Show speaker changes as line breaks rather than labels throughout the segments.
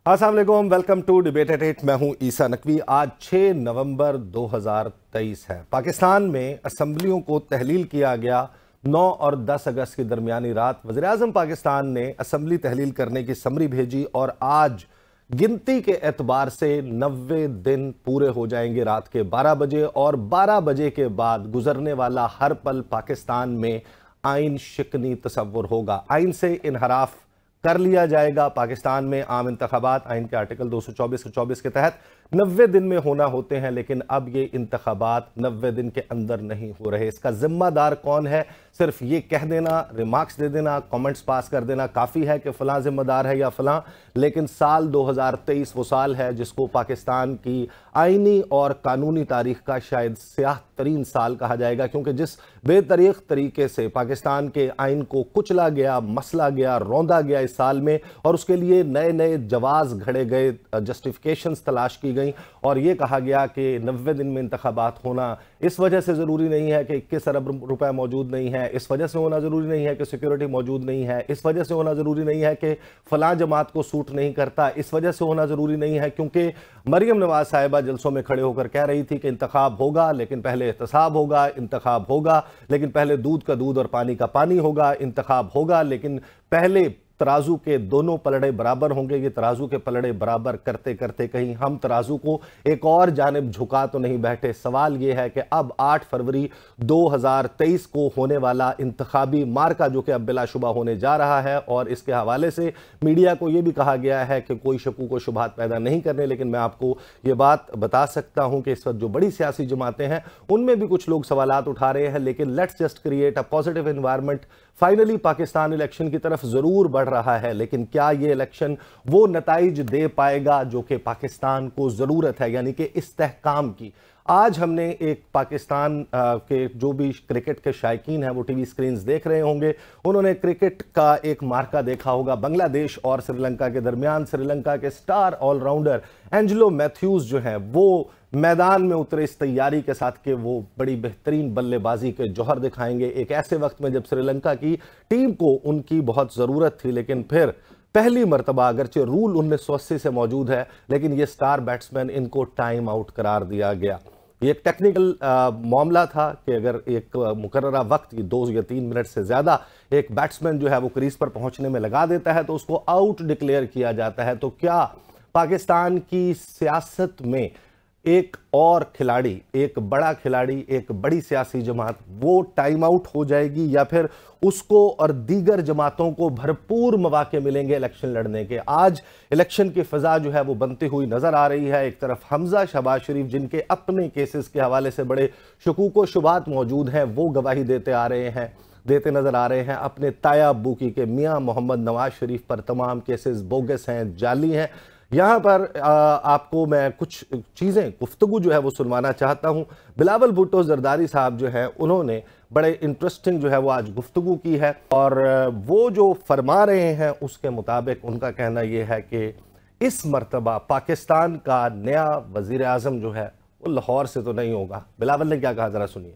अस्सलाम वालेकुम, welcome to debate eight 8। मैं हूं ईसा नकवी। आज 6 नवंबर 2023 है। पाकिस्तान में असम्बलियों को तहलील किया गया। 9 और 10 अगस्त की दरमियानी रात वज़ीर-ए-आज़म पाकिस्तान ने असम्बली तहलील करने की समरी भेजी और आज गिनती के एतबार से 90 दिन पूरे हो जाएंगे रात के 12 बजे, और 12 बजे के बाद गुजरने वाला हर पल पाकिस्तान में आइन शिकनी तसव्वुर होगा। आइन से इनहराफ कर लिया जाएगा। पाकिस्तान में आम इंतखाबात आइन के आर्टिकल 224 के तहत 90 दिन में होना होते हैं, लेकिन अब ये इंतखाबात 90 दिन के अंदर नहीं हो रहे। इसका जिम्मेदार कौन है? सिर्फ ये कह देना, रिमार्क्स दे देना, कमेंट्स पास कर देना काफ़ी है कि फ़लाँ जिम्मेदार है या फ़लाँ, लेकिन साल 2023 वो साल है जिसको पाकिस्तान की आइनी और कानूनी तारीख का शायद स्याह तरीन साल कहा जाएगा, क्योंकि जिस बेतरीक़ तरीके से पाकिस्तान के आइन को कुचला गया, मसला गया, रौंदा गया इस साल में, और उसके लिए नए नए जवाज़ घड़े गए, जस्टिफिकेशंस तलाश की गई, और ये कहा गया कि 90 दिन में इंतखाबात होना इस वजह से ज़रूरी नहीं है कि 21 अरब रुपए मौजूद नहीं है, इस वजह से होना ज़रूरी नहीं है कि सिक्योरिटी मौजूद नहीं है, इस वजह से होना ज़रूरी नहीं है कि फ़लाँ जमात को सूट नहीं करता, इस वजह से होना ज़रूरी नहीं है क्योंकि मरियम नवाज साहिबा जलसों में खड़े होकर कह रही थी कि इंतखाब होगा लेकिन पहले एहतसाब होगा, इंतखाब होगा लेकिन पहले दूध का दूध और पानी का पानी होगा, इंतखाब होगा लेकिन पहले तराजू के दोनों पलड़े बराबर होंगे। ये तराजू के पलड़े बराबर करते करते कहीं हम तराजू को एक और जानिब झुका तो नहीं बैठे। सवाल ये है कि अब 8 फरवरी 2023 को होने वाला इंतखाबी मार्का, जो कि अब बिलाशुबा होने जा रहा है, और इसके हवाले से मीडिया को यह भी कहा गया है कि कोई शकूक व शुबहात पैदा नहीं करने, लेकिन मैं आपको ये बात बता सकता हूं कि इस वक्त जो बड़ी सियासी जमातें हैं उनमें भी कुछ लोग सवालात उठा रहे हैं, लेकिन let's just create a positive environment. Finally Pakistan election की तरफ जरूर बढ़ रहा है, लेकिन क्या ये इलेक्शन वो नताइज दे पाएगा जो कि पाकिस्तान को जरूरत है, यानी कि इस्तेहकाम की? आज हमने एक पाकिस्तान के जो भी क्रिकेट के शायकीन हैं वो टीवी स्क्रीन्स देख रहे होंगे, उन्होंने क्रिकेट का एक मार्का देखा होगा बांग्लादेश और श्रीलंका के दरमियान। श्रीलंका के स्टार ऑलराउंडर एंजेलो मैथ्यूज जो हैं वो मैदान में उतरे इस तैयारी के साथ कि वो बड़ी बेहतरीन बल्लेबाजी के जौहर दिखाएंगे एक ऐसे वक्त में जब श्रीलंका की टीम को उनकी बहुत ज़रूरत थी। लेकिन फिर पहली मरतबा, अगरचे रूल 1980 से मौजूद है, लेकिन ये स्टार बैट्समैन इनको टाइम आउट करार दिया गया। ये एक टेक्निकल मामला था कि अगर एक मुकर्ररा वक्त 2 या 3 मिनट से ज़्यादा एक बैट्समैन जो है वो क्रीज पर पहुंचने में लगा देता है तो उसको आउट डिक्लेयर किया जाता है। तो क्या पाकिस्तान की सियासत में एक और खिलाड़ी, एक बड़ा खिलाड़ी, एक बड़ी सियासी जमात वो टाइम आउट हो जाएगी, या फिर उसको और दीगर जमातों को भरपूर मौके मिलेंगे इलेक्शन लड़ने के? आज इलेक्शन की फिजा जो है वो बनती हुई नजर आ रही है। एक तरफ हमजा शहबाज शरीफ, जिनके अपने केसेस के हवाले से बड़े शकूक व शुबात मौजूद हैं, वो गवाही देते नजर आ रहे हैं। अपने ताया अब्बू की के मियाँ मोहम्मद नवाज शरीफ पर तमाम केसेस बोगस हैं, जाली हैं। यहाँ पर आपको मैं कुछ चीज़ें, गुफ्तगू जो है वो सुनवाना चाहता हूँ। बिलावल भुट्टो जरदारी साहब जो है उन्होंने बड़े इंटरेस्टिंग जो है वो आज गुफ्तगू की है, और वो जो फरमा रहे हैं उसके मुताबिक उनका कहना ये है कि इस मरतबा पाकिस्तान का नया वज़ीर आज़म जो है वो लाहौर से तो नहीं होगा। बिलावल ने क्या कहा, ज़रा सुनिए।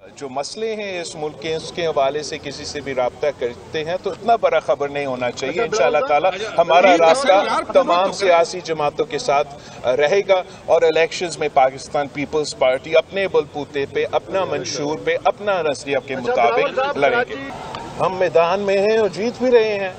जो मसले हैं इस मुल्क के, उसके हवाले से किसी से भी राब्ता करते हैं तो इतना बड़ा खबर नहीं होना चाहिए। इंशाअल्लाह ताला हमारा रास्ता तमाम सियासी जमातों के साथ रहेगा, और इलेक्शंस में पाकिस्तान पीपल्स पार्टी अपने बलबूते पे, अपना मंशूर पे, अपना नजरिया के मुताबिक लड़ेंगे। हम मैदान में हैं और जीत भी रहे हैं,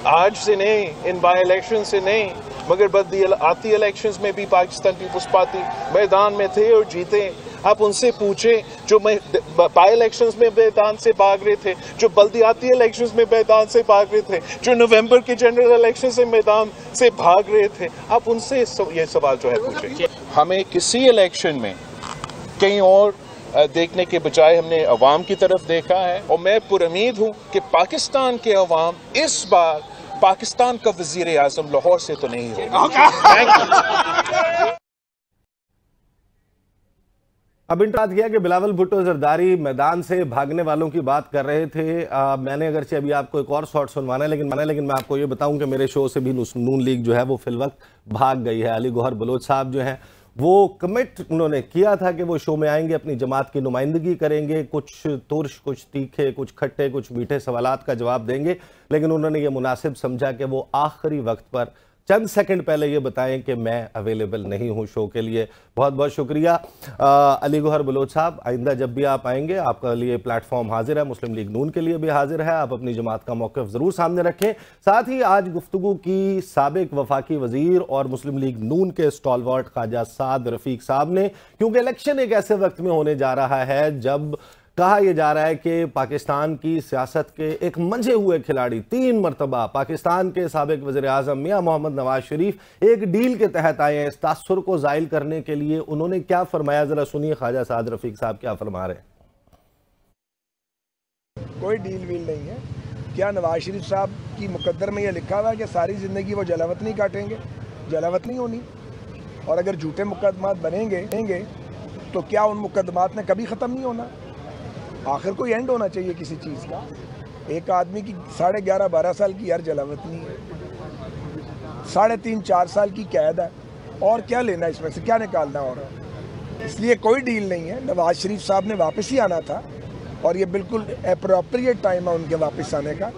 आज से नहीं, इन बाई इलेक्शन से नहीं, मगर बदी आती इलेक्शंस में भी पाकिस्तान पीपल्स पार्टी मैदान में थे और जीते। आप उनसे पूछें जो बाई इलेक्शंस में मैदान से भाग रहे थे, जो बल्दियाती इलेक्शंस में मैदान से भाग रहे थे, जो नवंबर के जनरल इलेक्शन से मैदान से भाग रहे थे, आप उनसे ये सवाल जो है पूछें। हमें किसी इलेक्शन में कहीं और देखने के बजाय हमने अवाम की तरफ देखा है, और मैं पुरुमीद हूँ कि पाकिस्तान के अवाम इस बार पाकिस्तान का वजीर आज़म लाहौर से तो नहीं होगा।
अब इंतराज किया कि बिलावल भुट्टो जरदारी मैदान से भागने वालों की बात कर रहे थे। मैंने अगरचे अभी आपको एक और शॉट सुनवाना है, लेकिन मैं आपको ये बताऊं कि मेरे शो से भी नून लीग जो है वो फिलवक्त भाग गई है। अली गौहर बलोच साहब जो हैं वो कमिट उन्होंने किया था कि वो शो में आएंगे, अपनी जमात की नुमाइंदगी करेंगे, कुछ तुर्श, कुछ तीखे, कुछ खट्टे, कुछ मीठे सवालात का जवाब देंगे, लेकिन उन्होंने ये मुनासिब समझा कि वो आखिरी वक्त पर चंद सेकंड पहले ये बताएं कि मैं अवेलेबल नहीं हूं शो के लिए। बहुत बहुत शुक्रिया अली गौहर बलोच साहब। आइंदा जब भी आप आएंगे आपके लिए प्लेटफॉर्म हाजिर है, मुस्लिम लीग नून के लिए भी हाजिर है। आप अपनी जमात का मौक़िफ़ ज़रूर सामने रखें। साथ ही आज गुफ्तगू की साबिक वफाकी वज़ीर और मुस्लिम लीग नून के स्टॉलवर्ट ख्वाजा साद रफ़ीक साहब ने, क्योंकि इलेक्शन एक ऐसे वक्त में होने जा रहा है जब कहा यह जा रहा है कि पाकिस्तान की सियासत के एक मंझे हुए खिलाड़ी, 3 मरतबा पाकिस्तान के साबिक वज़ीर आज़म मियां मोहम्मद नवाज शरीफ एक डील के तहत आए हैं। इस तासुर को ज़ाइल करने के लिए उन्होंने क्या फरमाया, जरा सुनिए ख्वाजा साद रफ़ीक साहब क्या फरमा रहे हैं।
कोई डील वील नहीं है। क्या नवाज शरीफ साहब की मुकद्दर में यह लिखा हुआ है कि सारी ज़िंदगी वो जलावत नहीं काटेंगे? जलावत नहीं होनी। और अगर झूठे मुकदमात बनेंगे तो क्या उन मुकदमात ने कभी ख़त्म नहीं होना? आखिर कोई एंड होना चाहिए किसी चीज़ का। एक आदमी की 11.5-12 साल की यार जलावत नहीं है, 3.5-4 साल की कैद है, और क्या लेना इसमें से, क्या निकालना हो रहा है? इसलिए कोई डील नहीं है। नवाज शरीफ साहब ने वापस ही आना था और ये बिल्कुल अप्रोप्रिएट टाइम है उनके वापस आने का।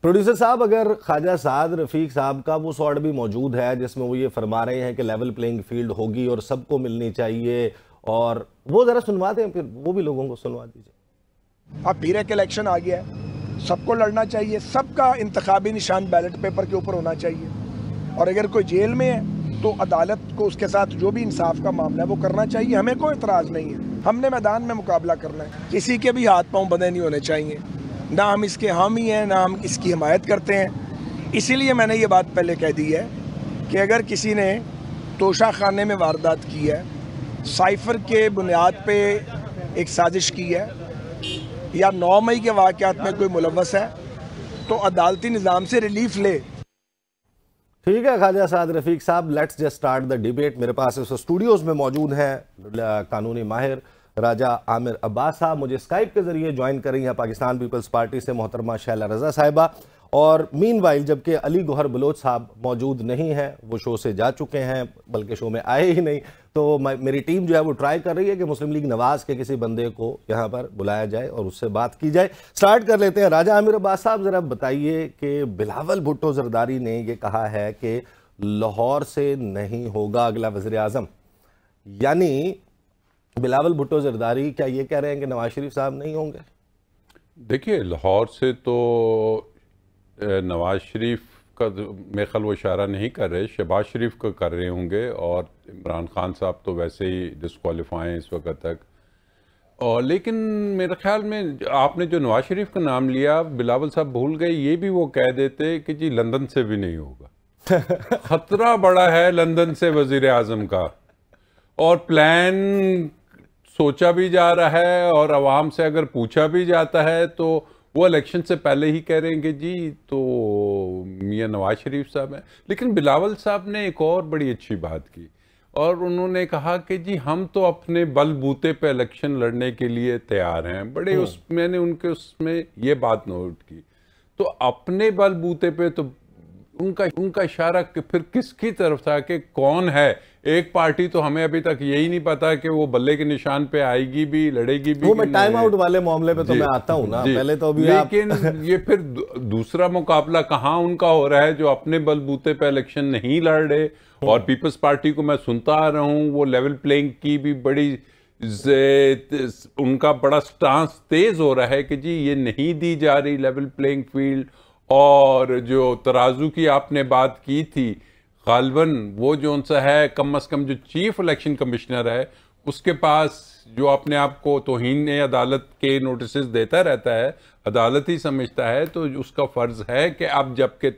प्रोड्यूसर साहब, अगर ख्वाजा साद रफ़ीक साहब का वो सॉर्ट भी मौजूद है जिसमें वो ये फरमा रहे हैं कि लेवल प्लेइंग फील्ड होगी और सबको मिलनी चाहिए, और वो जरा सुनवा दें, फिर वो भी लोगों को सुनवा दीजिए।
अब फिर एक इलेक्शन आ गया है, सबको लड़ना चाहिए, सबका इंतखाबी निशान बैलेट पेपर के ऊपर होना चाहिए। और अगर कोई जेल में है तो अदालत को उसके साथ जो भी इंसाफ का मामला है वो करना चाहिए। हमें कोई एतराज़ नहीं है, हमने मैदान में मुकाबला करना है। किसी के भी हाथ पांव बंधे नहीं होने चाहिए, ना हम इसके हामी हैं ना हम इसकी हिमायत करते हैं। इसीलिए मैंने ये बात पहले कह दी है कि अगर किसी ने तोशा खाने में वारदात की है, साइफर के बुनियाद पे एक साजिश की है, या 9 मई के वाक़यात में कोई मुलव्वस है, तो अदालती निज़ाम से रिलीफ ले।
ठीक है ख्वाजा साद रफ़ीक साहब, let's just start the debate. मेरे पास इस स्टूडियोज़ में मौजूद हैं कानूनी माहिर राजा आमिर अब्बास साहब, मुझे स्काइप के जरिए ज्वाइन कर रही हैं पाकिस्तान पीपल्स पार्टी से मोहतरमा शैला रज़ा साहिबा, और मीनवाइल जबकि अली गौहर बलोच साहब मौजूद नहीं हैं, वो शो से जा चुके हैं, बल्कि शो में आए ही नहीं। तो मेरी टीम जो है वो ट्राई कर रही है कि मुस्लिम लीग नवाज के किसी बंदे को यहाँ पर बुलाया जाए और उससे बात की जाए। स्टार्ट कर लेते हैं। राजा आमिर अब्बास साहब, ज़रा बताइए कि बिलावल भुट्टो जरदारी ने ये कहा है कि लाहौर से नहीं होगा अगला वज़ीर आज़म, यानी बिलावल भुट्टो जरदारी क्या ये कह रहे हैं कि नवाज शरीफ साहब नहीं होंगे?
देखिए, लाहौर से तो नवाज शरीफ का मेरे ख्याल वो इशारा नहीं कर रहे, शहबाज शरीफ को कर रहे होंगे, और इमरान खान साहब तो वैसे ही डिस्क्वालीफाई हैं इस वक्त तक। और लेकिन मेरे ख्याल में आपने जो नवाज शरीफ का नाम लिया, बिलावल साहब भूल गए, ये भी वो कह देते कि जी लंदन से भी नहीं होगा। खतरा बड़ा है लंदन से वजीर आजम का, और प्लान सोचा भी जा रहा है, और आवाम से अगर पूछा भी जाता है तो वो इलेक्शन से पहले ही कह रहे हैं कि जी तो मियां नवाज शरीफ साहब हैं। लेकिन बिलावल साहब ने एक और बड़ी अच्छी बात की, और उन्होंने कहा कि जी हम तो अपने बलबूते पे इलेक्शन लड़ने के लिए तैयार हैं। बड़े मैंने उनके उसमें ये बात नोट की, तो अपने बलबूते पे तो उनका इशारा फिर किसकी तरफ था कि कौन है? एक पार्टी तो हमें अभी तक यही नहीं पता कि वो बल्ले के निशान पे आएगी भी, लड़ेगी भी।
वो मैं टाइम आउट वाले मामले पे तो मैं आता हूं ना, पहले तो अभी
लेकिन ये फिर दूसरा मुकाबला कहाँ उनका हो रहा है जो अपने बलबूते पे इलेक्शन नहीं लड़ रहे। और पीपल्स पार्टी को मैं सुनता आ रहा हूँ, वो लेवल प्लेइंग की भी बड़ी उनका बड़ा स्टांस तेज हो रहा है कि जी ये नहीं दी जा रही लेवल प्लेइंग फील्ड। और जो तराजू की आपने बात की थी, गालबन वो जो उनसा है, कम से कम जो चीफ इलेक्शन कमिश्नर है उसके पास जो अपने आप को तौहीन अदालत के नोटिस देता रहता है, अदालत ही समझता है, तो उसका फ़र्ज़ है कि अब जबकि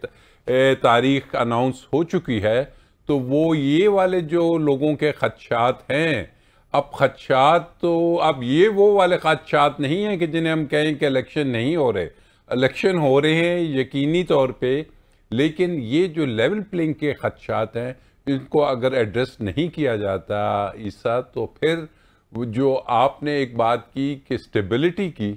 तारीख अनाउंस हो चुकी है तो वो ये वाले जो लोगों के खदशात हैं, अब खदशात तो अब ये वो वाले खदशात नहीं हैं कि जिन्हें हम कहें कि इलेक्शन नहीं हो रहे। इलेक्शन हो रहे हैं यकीनी तौर पे, लेकिन ये जो लेवल प्लेइंग के खदशात हैं इनको अगर एड्रेस नहीं किया जाता ईसा, तो फिर जो आपने एक बात की कि स्टेबिलिटी की,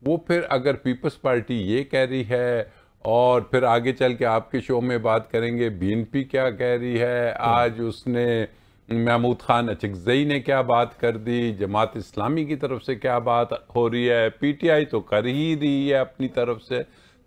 वो फिर अगर पीपल्स पार्टी ये कह रही है, और फिर आगे चल के आपके शो में बात करेंगे बीएनपी क्या कह रही है, आज उसने महमूद खान अचकजई ने क्या बात कर दी, जमात इस्लामी की तरफ से क्या बात हो रही है, पीटीआई तो कर ही रही है अपनी तरफ से।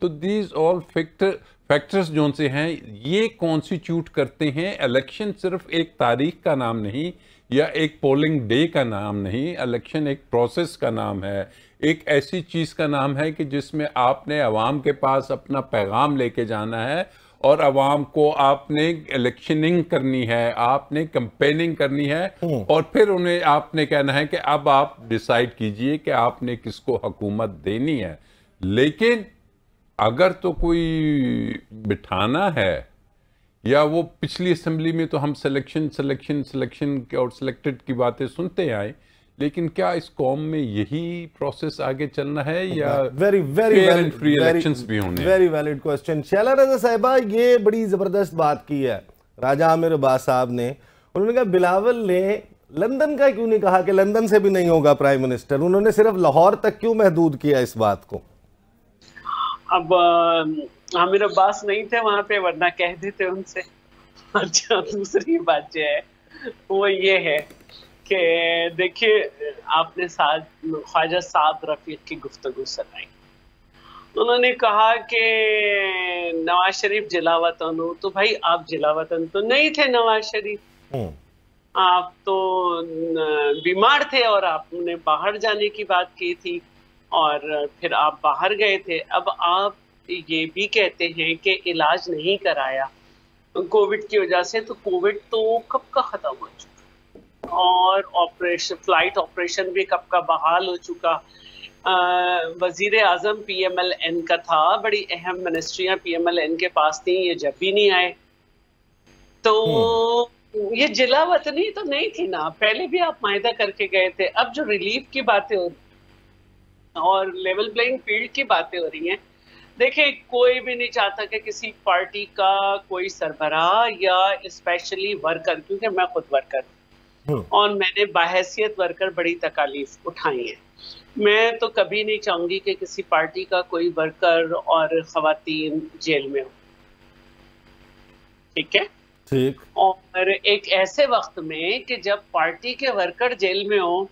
तो दीज ऑल फैक्टर्स जो से हैं ये कॉन्स्टिट्यूट करते हैं। इलेक्शन सिर्फ एक तारीख का नाम नहीं या एक पोलिंग डे का नाम नहीं, इलेक्शन एक प्रोसेस का नाम है, एक ऐसी चीज़ का नाम है कि जिसमें आपने अवाम के पास अपना पैगाम लेके जाना है और अवाम को आपने इलेक्शनिंग करनी है, आपने कैंपेनिंग करनी है और फिर उन्हें आपने कहना है कि अब आप डिसाइड कीजिए कि आपने किसको हुकूमत देनी है। लेकिन अगर तो कोई बिठाना है, या वो पिछली असेंबली में तो हम सिलेक्शन और सिलेक्टेड की बातें सुनते आए, लेकिन क्या इस कौम में यही प्रोसेस आगे चलना है या
वेरी
फ्री इलेक्शंस भी होने?
Very valid question. Shaila Raza Sahiba, ये बड़ी जबरदस्त बात की है राजा आमिर अब्बास साहब ने। उन्होंने कहा बिलावल ने लंदन का क्यों नहीं कहा कि लंदन से भी नहीं होगा प्राइम मिनिस्टर, उन्होंने सिर्फ लाहौर तक क्यों महदूद किया इस बात को?
अब आमिर अब्बास नहीं थे वहां पे, वरना कह देते उनसे। अच्छा, दूसरी बात जो है वो ये है कि देखिए, आपने ख्वाजा साद रफीक की गुफ्तगू सुनाई। उन्होंने कहा कि नवाज शरीफ जिला वतन हो, तो भाई आप जिला वतन तो नहीं थे नवाज शरीफ, आप तो बीमार थे और आपने बाहर जाने की बात की थी और फिर आप बाहर गए थे। अब आप ये भी कहते हैं कि इलाज नहीं कराया कोविड की वजह से, तो कोविड तो कब का खत्म हो चुका और फ्लाइट ऑपरेशन भी कब का बहाल हो चुका। वजीर आजम PMLN का था, बड़ी अहम मिनिस्ट्रियां PMLN के पास थी, ये जब भी नहीं आए। तो ये जिला वतनी तो नहीं थी ना, पहले भी आप मायदा करके गए थे। अब जो रिलीफ की बातें हो और लेवल प्लेइंग फील्ड की बातें हो रही हैं, देखिए कोई भी नहीं चाहता कि किसी पार्टी का कोई सरबराह या स्पेशली वर्कर, क्योंकि मैं खुद वर्कर और मैंने बाहैसियत वर्कर बड़ी तकालीफ उठाई है, मैं तो कभी नहीं चाहूंगी कि किसी पार्टी का कोई वर्कर और खवातीन जेल में हो। ठीक है, ठीक। और एक ऐसे वक्त में कि जब पार्टी के वर्कर जेल में हो,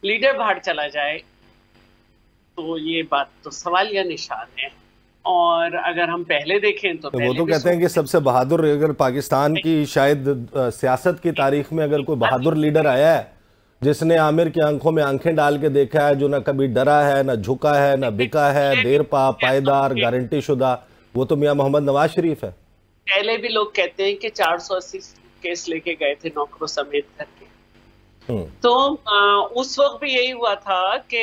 लीडर बाहर चला जाए, तो ये बात तो सवालिया निशान है। और अगर हम पहले देखें तो
वो तो कहते हैं कि सबसे बहादुर, अगर पाकिस्तान की शायद सियासत की तारीख में अगर कोई बहादुर लीडर आया है जिसने आमिर की आंखों में आंखें डाल के देखा है, जो ना कभी डरा है, ना झुका है, ना बिका है, देर पा पायदार गारंटी शुदा, वो तो मियां मोहम्मद नवाज शरीफ है।
पहले भी लोग कहते हैं कि 480 केस लेके गए थे नौकरों समेत करके, तो उस वक्त भी यही हुआ था कि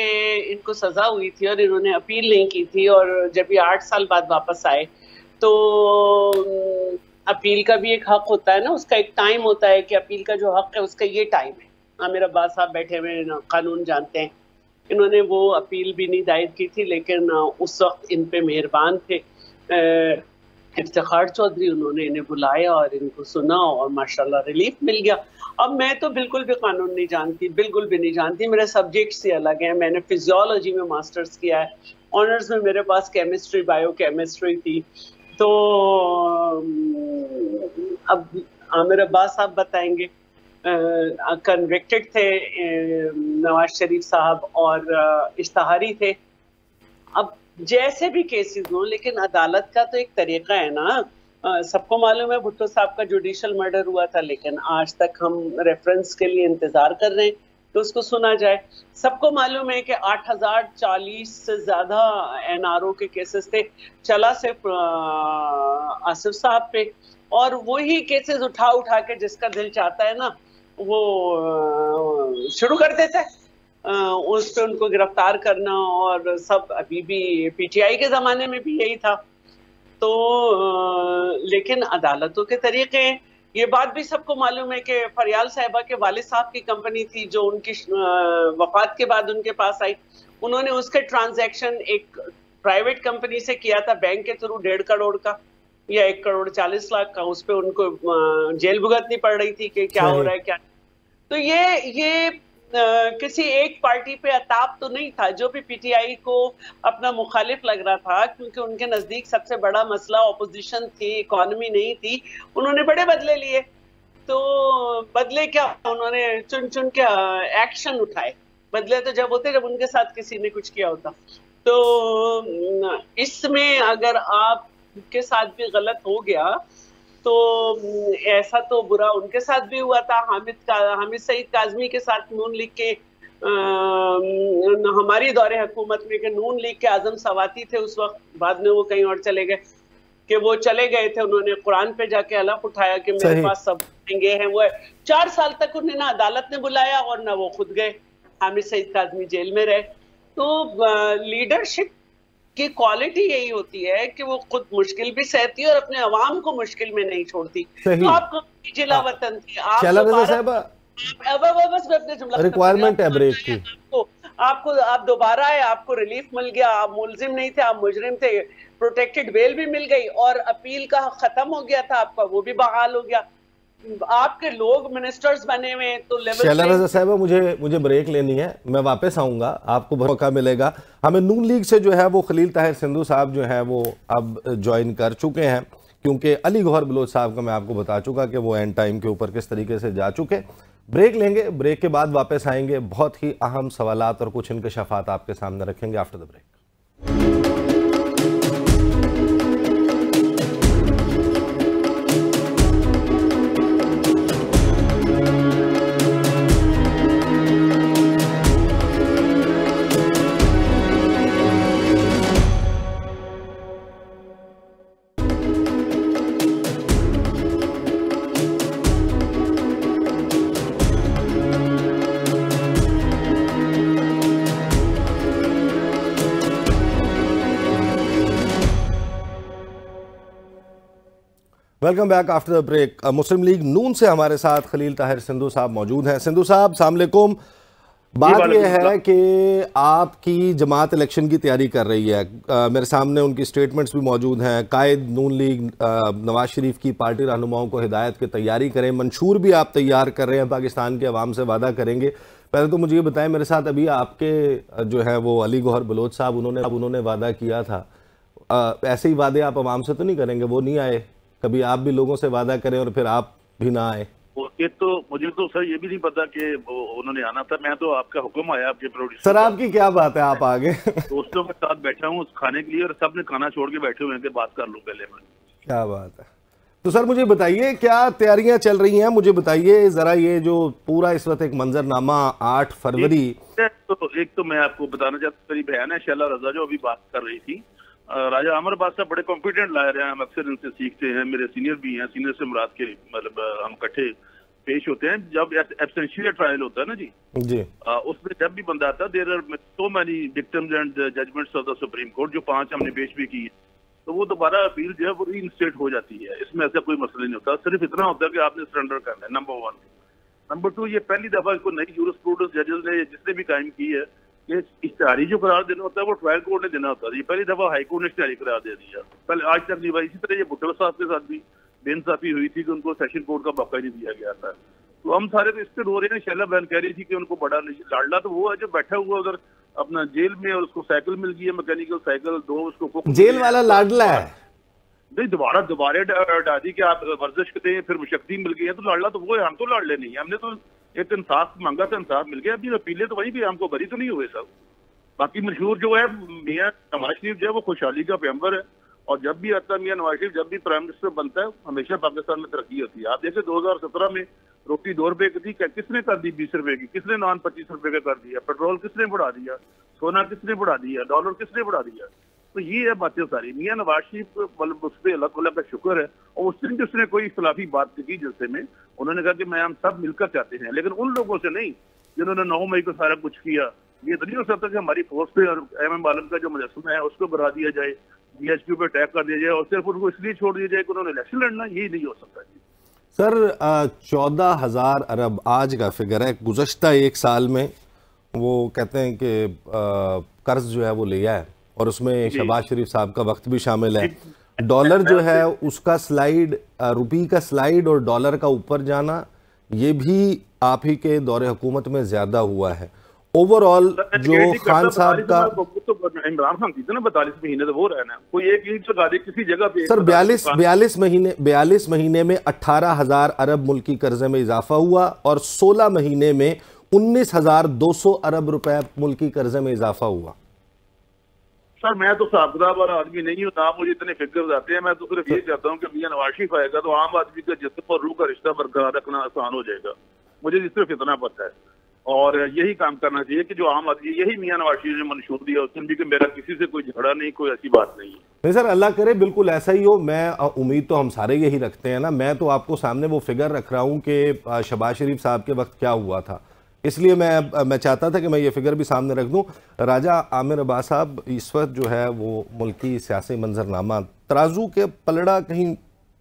इनको सजा हुई थी और इन्होंने अपील नहीं की थी। और जब ये 8 साल बाद वापस आए तो अपील का भी एक हक होता है ना, उसका एक टाइम होता है कि अपील का जो हक है उसका ये टाइम है। आमिर अब्बास साहब बैठे हुए कानून जानते हैं, इन्होंने वो अपील भी नहीं दायर की थी, लेकिन उस वक्त इन पे मेहरबान थे इफ्तिखार चौधरी, उन्होंने इन्हें बुलाया और इनको सुना और माशाल्लाह रिलीफ मिल गया। अब मैं तो बिल्कुल भी कानून नहीं जानती, बिल्कुल भी नहीं जानती, मेरे सब्जेक्ट्स ही अलग हैं। मैंने फिजियोलॉजी में मास्टर्स किया है, ऑनर्स में मेरे पास केमिस्ट्री बायोकेमिस्ट्री थी। तो अब आमिर अब्बास साहब बताएंगे, कन्विक्टेड थे नवाज शरीफ साहब और इश्तहारी थे। अब जैसे भी केसेस हों, लेकिन अदालत का तो एक तरीका है ना। सबको मालूम है भुट्टो साहब का जुडिशल मर्डर हुआ था, लेकिन आज तक हम रेफरेंस के लिए इंतजार कर रहे हैं तो उसको सुना जाए। सबको मालूम है कि 8040 से ज्यादा NRO के केसेस थे, चला सिर्फ आसिफ साहब पे, और वही केसेस उठा उठा के जिसका दिल चाहता है ना वो शुरू कर देता है उस पे उनको गिरफ्तार करना। और सब अभी भी PTI के जमाने में भी यही था। तो लेकिन अदालतों के तरीके हैं। ये बात भी सबको मालूम है कि फरियाल साहिबा के वालिद साहब की कंपनी थी जो उनकी वफात के बाद उनके पास आई, उन्होंने उसके ट्रांजैक्शन एक प्राइवेट कंपनी से किया था बैंक के थ्रू 1.5 करोड़ का या 1 करोड़ 40 लाख का, उस पे उनको जेल भुगतनी पड़ रही थी कि क्या हो रहा है क्या। तो ये किसी एक पार्टी पे अताप तो नहीं था। जो भी PTI को अपना मुखालिफ लग रहा था, क्योंकि उनके नजदीक सबसे बड़ा मसला ऑपोजिशन थी, इकोनॉमी नहीं थी, उन्होंने बड़े बदले लिए। तो बदले क्या, उन्होंने चुन चुन के एक्शन उठाए। बदले तो जब होते जब उनके साथ किसी ने कुछ किया होता। तो इसमें अगर आपके साथ भी गलत हो गया तो ऐसा तो बुरा उनके साथ भी हुआ था। हामिद सईद काज़मी के साथ नून लीग के हमारी दौरे हुकूमत में, कि नून लीग के आजम सवाती थे उस वक्त, बाद में वो कहीं और चले गए, कि वो चले गए थे, उन्होंने कुरान पे जाके हलफ उठाया कि मेरे पास सब देंगे हैं। वो 4 साल तक उन्हें ना अदालत ने बुलाया और ना वो खुद गए। हामिद सईद काज़मी जेल में रहे। तो लीडरशिप की क्वालिटी यही होती है कि वो खुद मुश्किल भी सहती है और अपने अवाम को मुश्किल में नहीं छोड़ती। तो आप जिला वतन थे,
रिक्वायरमेंट है ब्रेक की,
आप दोबारा आए, आपको रिलीफ मिल गया, आप मुलजिम नहीं थे, आप मुजरिम थे, प्रोटेक्टेड बेल भी मिल गई और अपील का खत्म हो गया था आपका, वो भी बहाल हो गया, आपके लोग मिनिस्टर्स बने हुए। तो
शैला रज़ा साहिबा, मुझे ब्रेक लेनी है, मैं वापस आऊंगा, आपको मौका मिलेगा। हमें नून लीग से जो है वो खलील ताहिर सिंधु साहब जो है वो अब ज्वाइन कर चुके हैं, क्योंकि अली गौहर बलोच साहब का मैं आपको बता चुका कि वो एंड टाइम के ऊपर किस तरीके से जा चुके। ब्रेक लेंगे, ब्रेक के बाद वापस आएंगे, बहुत ही अहम सवालात और कुछ इंकशाफात आपके सामने रखेंगे after the break. Welcome back after the break. Muslim League Noon से हमारे साथ खलील ताहिर सिंधु साहब मौजूद हैं। सिंधु साहब, अस्सलाम वालेकुम। बात यह है कि आपकी जमात इलेक्शन की तैयारी कर रही है, मेरे सामने उनकी स्टेटमेंट्स भी मौजूद हैं। कायद नून लीग नवाज शरीफ की पार्टी रहनुमाओं को हिदायत की तैयारी करें, मंशूर भी आप तैयार कर रहे हैं, पाकिस्तान के अवाम से वादा करेंगे। पहले तो मुझे ये बताएं, मेरे साथ अभी आपके जो है वो अली गौहर बलोच साहब, उन्होंने वादा किया था, ऐसे ही वादे आप अवाम से तो नहीं करेंगे? वो नहीं आए, कभी आप भी लोगों से वादा करें और फिर आप भी ना आए?
ये तो मुझे तो सर ये भी नहीं पता कि उन्होंने आना था। मैं तो आपका हुक्म आया आपके प्रोड्यूसर।
सर आपकी क्या बात है, आप आगे
दोस्तों के साथ बैठा हूँ खाने के लिए और सबने खाना छोड़ के बैठे हुए हैं कि बात कर लूं पहले मैं।
क्या बात है। तो सर मुझे बताइए क्या तैयारियां चल रही हैं, मुझे बताइए जरा, ये जो पूरा इस वक्त एक मंजरनामा 8 फरवरी।
एक तो मैं आपको बताना चाहता हूँ, मेरी बहन है शैला रज़ा जो अभी बात कर रही थी, राजा अमर बादशाह बड़े कॉम्पिटेंट लाए रहे हैं, हम अक्सर इनसे सीखते हैं, मेरे सीनियर भी हैं, सीनियर से मुराद के मतलब हम इकट्ठे पेश होते हैं जब एब्सेंशियल ट्रायल होता है ना जी, उसमें जब भी बंदा आता है, there are so many victims and judgments of the Supreme Court, जो 5 हमने पेश भी की, तो वो दोबारा अपील जो है वो रीइंस्टेट हो जाती है। इसमें ऐसा कोई मसला नहीं होता, सिर्फ इतना होता है कि आपने सरेंडर करना है, नंबर 1। नंबर 2, ये पहली दफा इसको नई जूरिस्प्रूडेंस जजेस ने जिसने भी कायम की है, इश्तिहारी जो करार देना होता है वो ट्रायल कोर्ट ने देना होता है। ये पहली दफा हाई कोर्ट ने इश्तिहारी करार दे दिया, पहले आज तक नहीं हुआ। इसी तरह ये भुट्टो साहब के साथ भी बेइंसाफी हुई थी कि उनको सेशन कोर्ट का मौका नहीं दिया गया था। तो हम सारे तो इस पर रो रहे हैं। शैला बहन कह रही थी कि उनको बड़ा लाडला तो वो है जो बैठा हुआ उधर अपना जेल में और उसको साइकिल मिल गई है, मैकेनिकल साइकिल 2, उसको
जेल वाला लाडला है
नहीं, दोबारा दादी के आप वर्जिश करते हैं, फिर मुशक्ति मिल गई है, तो लाडला तो वो है, हम तो लाडले नहीं है। हमने तो एक इंसाफ मांगा था, इंसाफ मिल गया, अभी अपीलें तो वहीं पे, हमको बरी तो नहीं हुए सब। बाकी मशहूर जो है मियाँ नवाज शरीफ जो है वो खुशहाली का पैगंबर है, और जब भी आता है मियाँ नवाज शरीफ, जब भी प्राइम मिनिस्टर बनता है, हमेशा पाकिस्तान में तरक्की होती है। आप देखिए 2017 में रोटी 2 रुपए की थी, किसने कर दी 20 रुपए की? किसने नान 25 रुपए का कर दिया? पेट्रोल किसने बढ़ा दिया? सोना किसने बढ़ा दिया? डॉलर किसने बढ़ा दिया? तो ये है बातें सारी। मियाँ नवाज शरीफ मतलब उस पर अल्लाह ताला का शुक्र है। और उस दिन जिसने कोई इख्तलाफी बात की जलसे में, उन्होंने कहा कि मैं हम सब मिलकर चाहते हैं, लेकिन उन लोगों से नहीं जिन्होंने 9 मई को सारा कुछ किया। ये तो नहीं हो सकता कि हमारी फोर्स पे और एम आलम का जो मुजस्समा है उसको बढ़ा दिया जाए, DHQ पे अटैक कर दिया जाए और सिर्फ उनको इसलिए छोड़ दिया जाए कि उन्होंने इलेक्शन लड़ना। ये नहीं हो सकता जी।
सर 14,000 अरब आज का फिगर है, गुज़श्ता 1 साल में वो कहते हैं कि कर्ज जो है वो लिया है, और उसमें शहबाज शरीफ साहब का वक्त भी शामिल है। डॉलर जो है उसका स्लाइड, रुपये का स्लाइड और डॉलर का ऊपर जाना, ये भी आप ही के दौरे हुकूमत में ज्यादा हुआ है। ओवरऑल जो खान साहब का
इमरान खान थी ना 42 महीने तो वो रहना, कोई एक ईंट लगा दे किसी जगह पे।
सर 42 महीने में 18,000 अरब मुल्की कर्जे में इजाफा हुआ, और 16 महीने में 19,200 अरब रुपए मुल्की कर्जे में इजाफा हुआ।
सर मैं तो हिसाब किताब वाला आदमी नहीं हूँ, ना मुझे इतने फिगर्स आते हैं। मैं तो सिर्फ ये चाहता हूँ कि मियां नवाज शरीफ आएगा तो आम आदमी का जिस्म और रूह का रिश्ता बरकरार रखना आसान हो जाएगा। मुझे सिर्फ इतना पता है और यही काम करना चाहिए कि जो आम आदमी, यही मियां नवाज शरीफ ने मंशूर दिया उसमें भी कि मेरा किसी से कोई झगड़ा नहीं, कोई ऐसी बात नहीं है।
नहीं सर, अल्लाह करे बिल्कुल ऐसा ही हो। मैं उम्मीद तो हम सारे यही रखते हैं ना। मैं तो आपको सामने वो फिगर रख रहा हूँ कि शहबाज शरीफ साहब के वक्त क्या हुआ था, इसलिए मैं चाहता था कि मैं ये फिगर भी सामने रख दूं। राजा आमिर अब्बास साहब, इस वक्त जो है वो मुल्की सियासी मंजरनामा तराजू के पलड़ा कहीं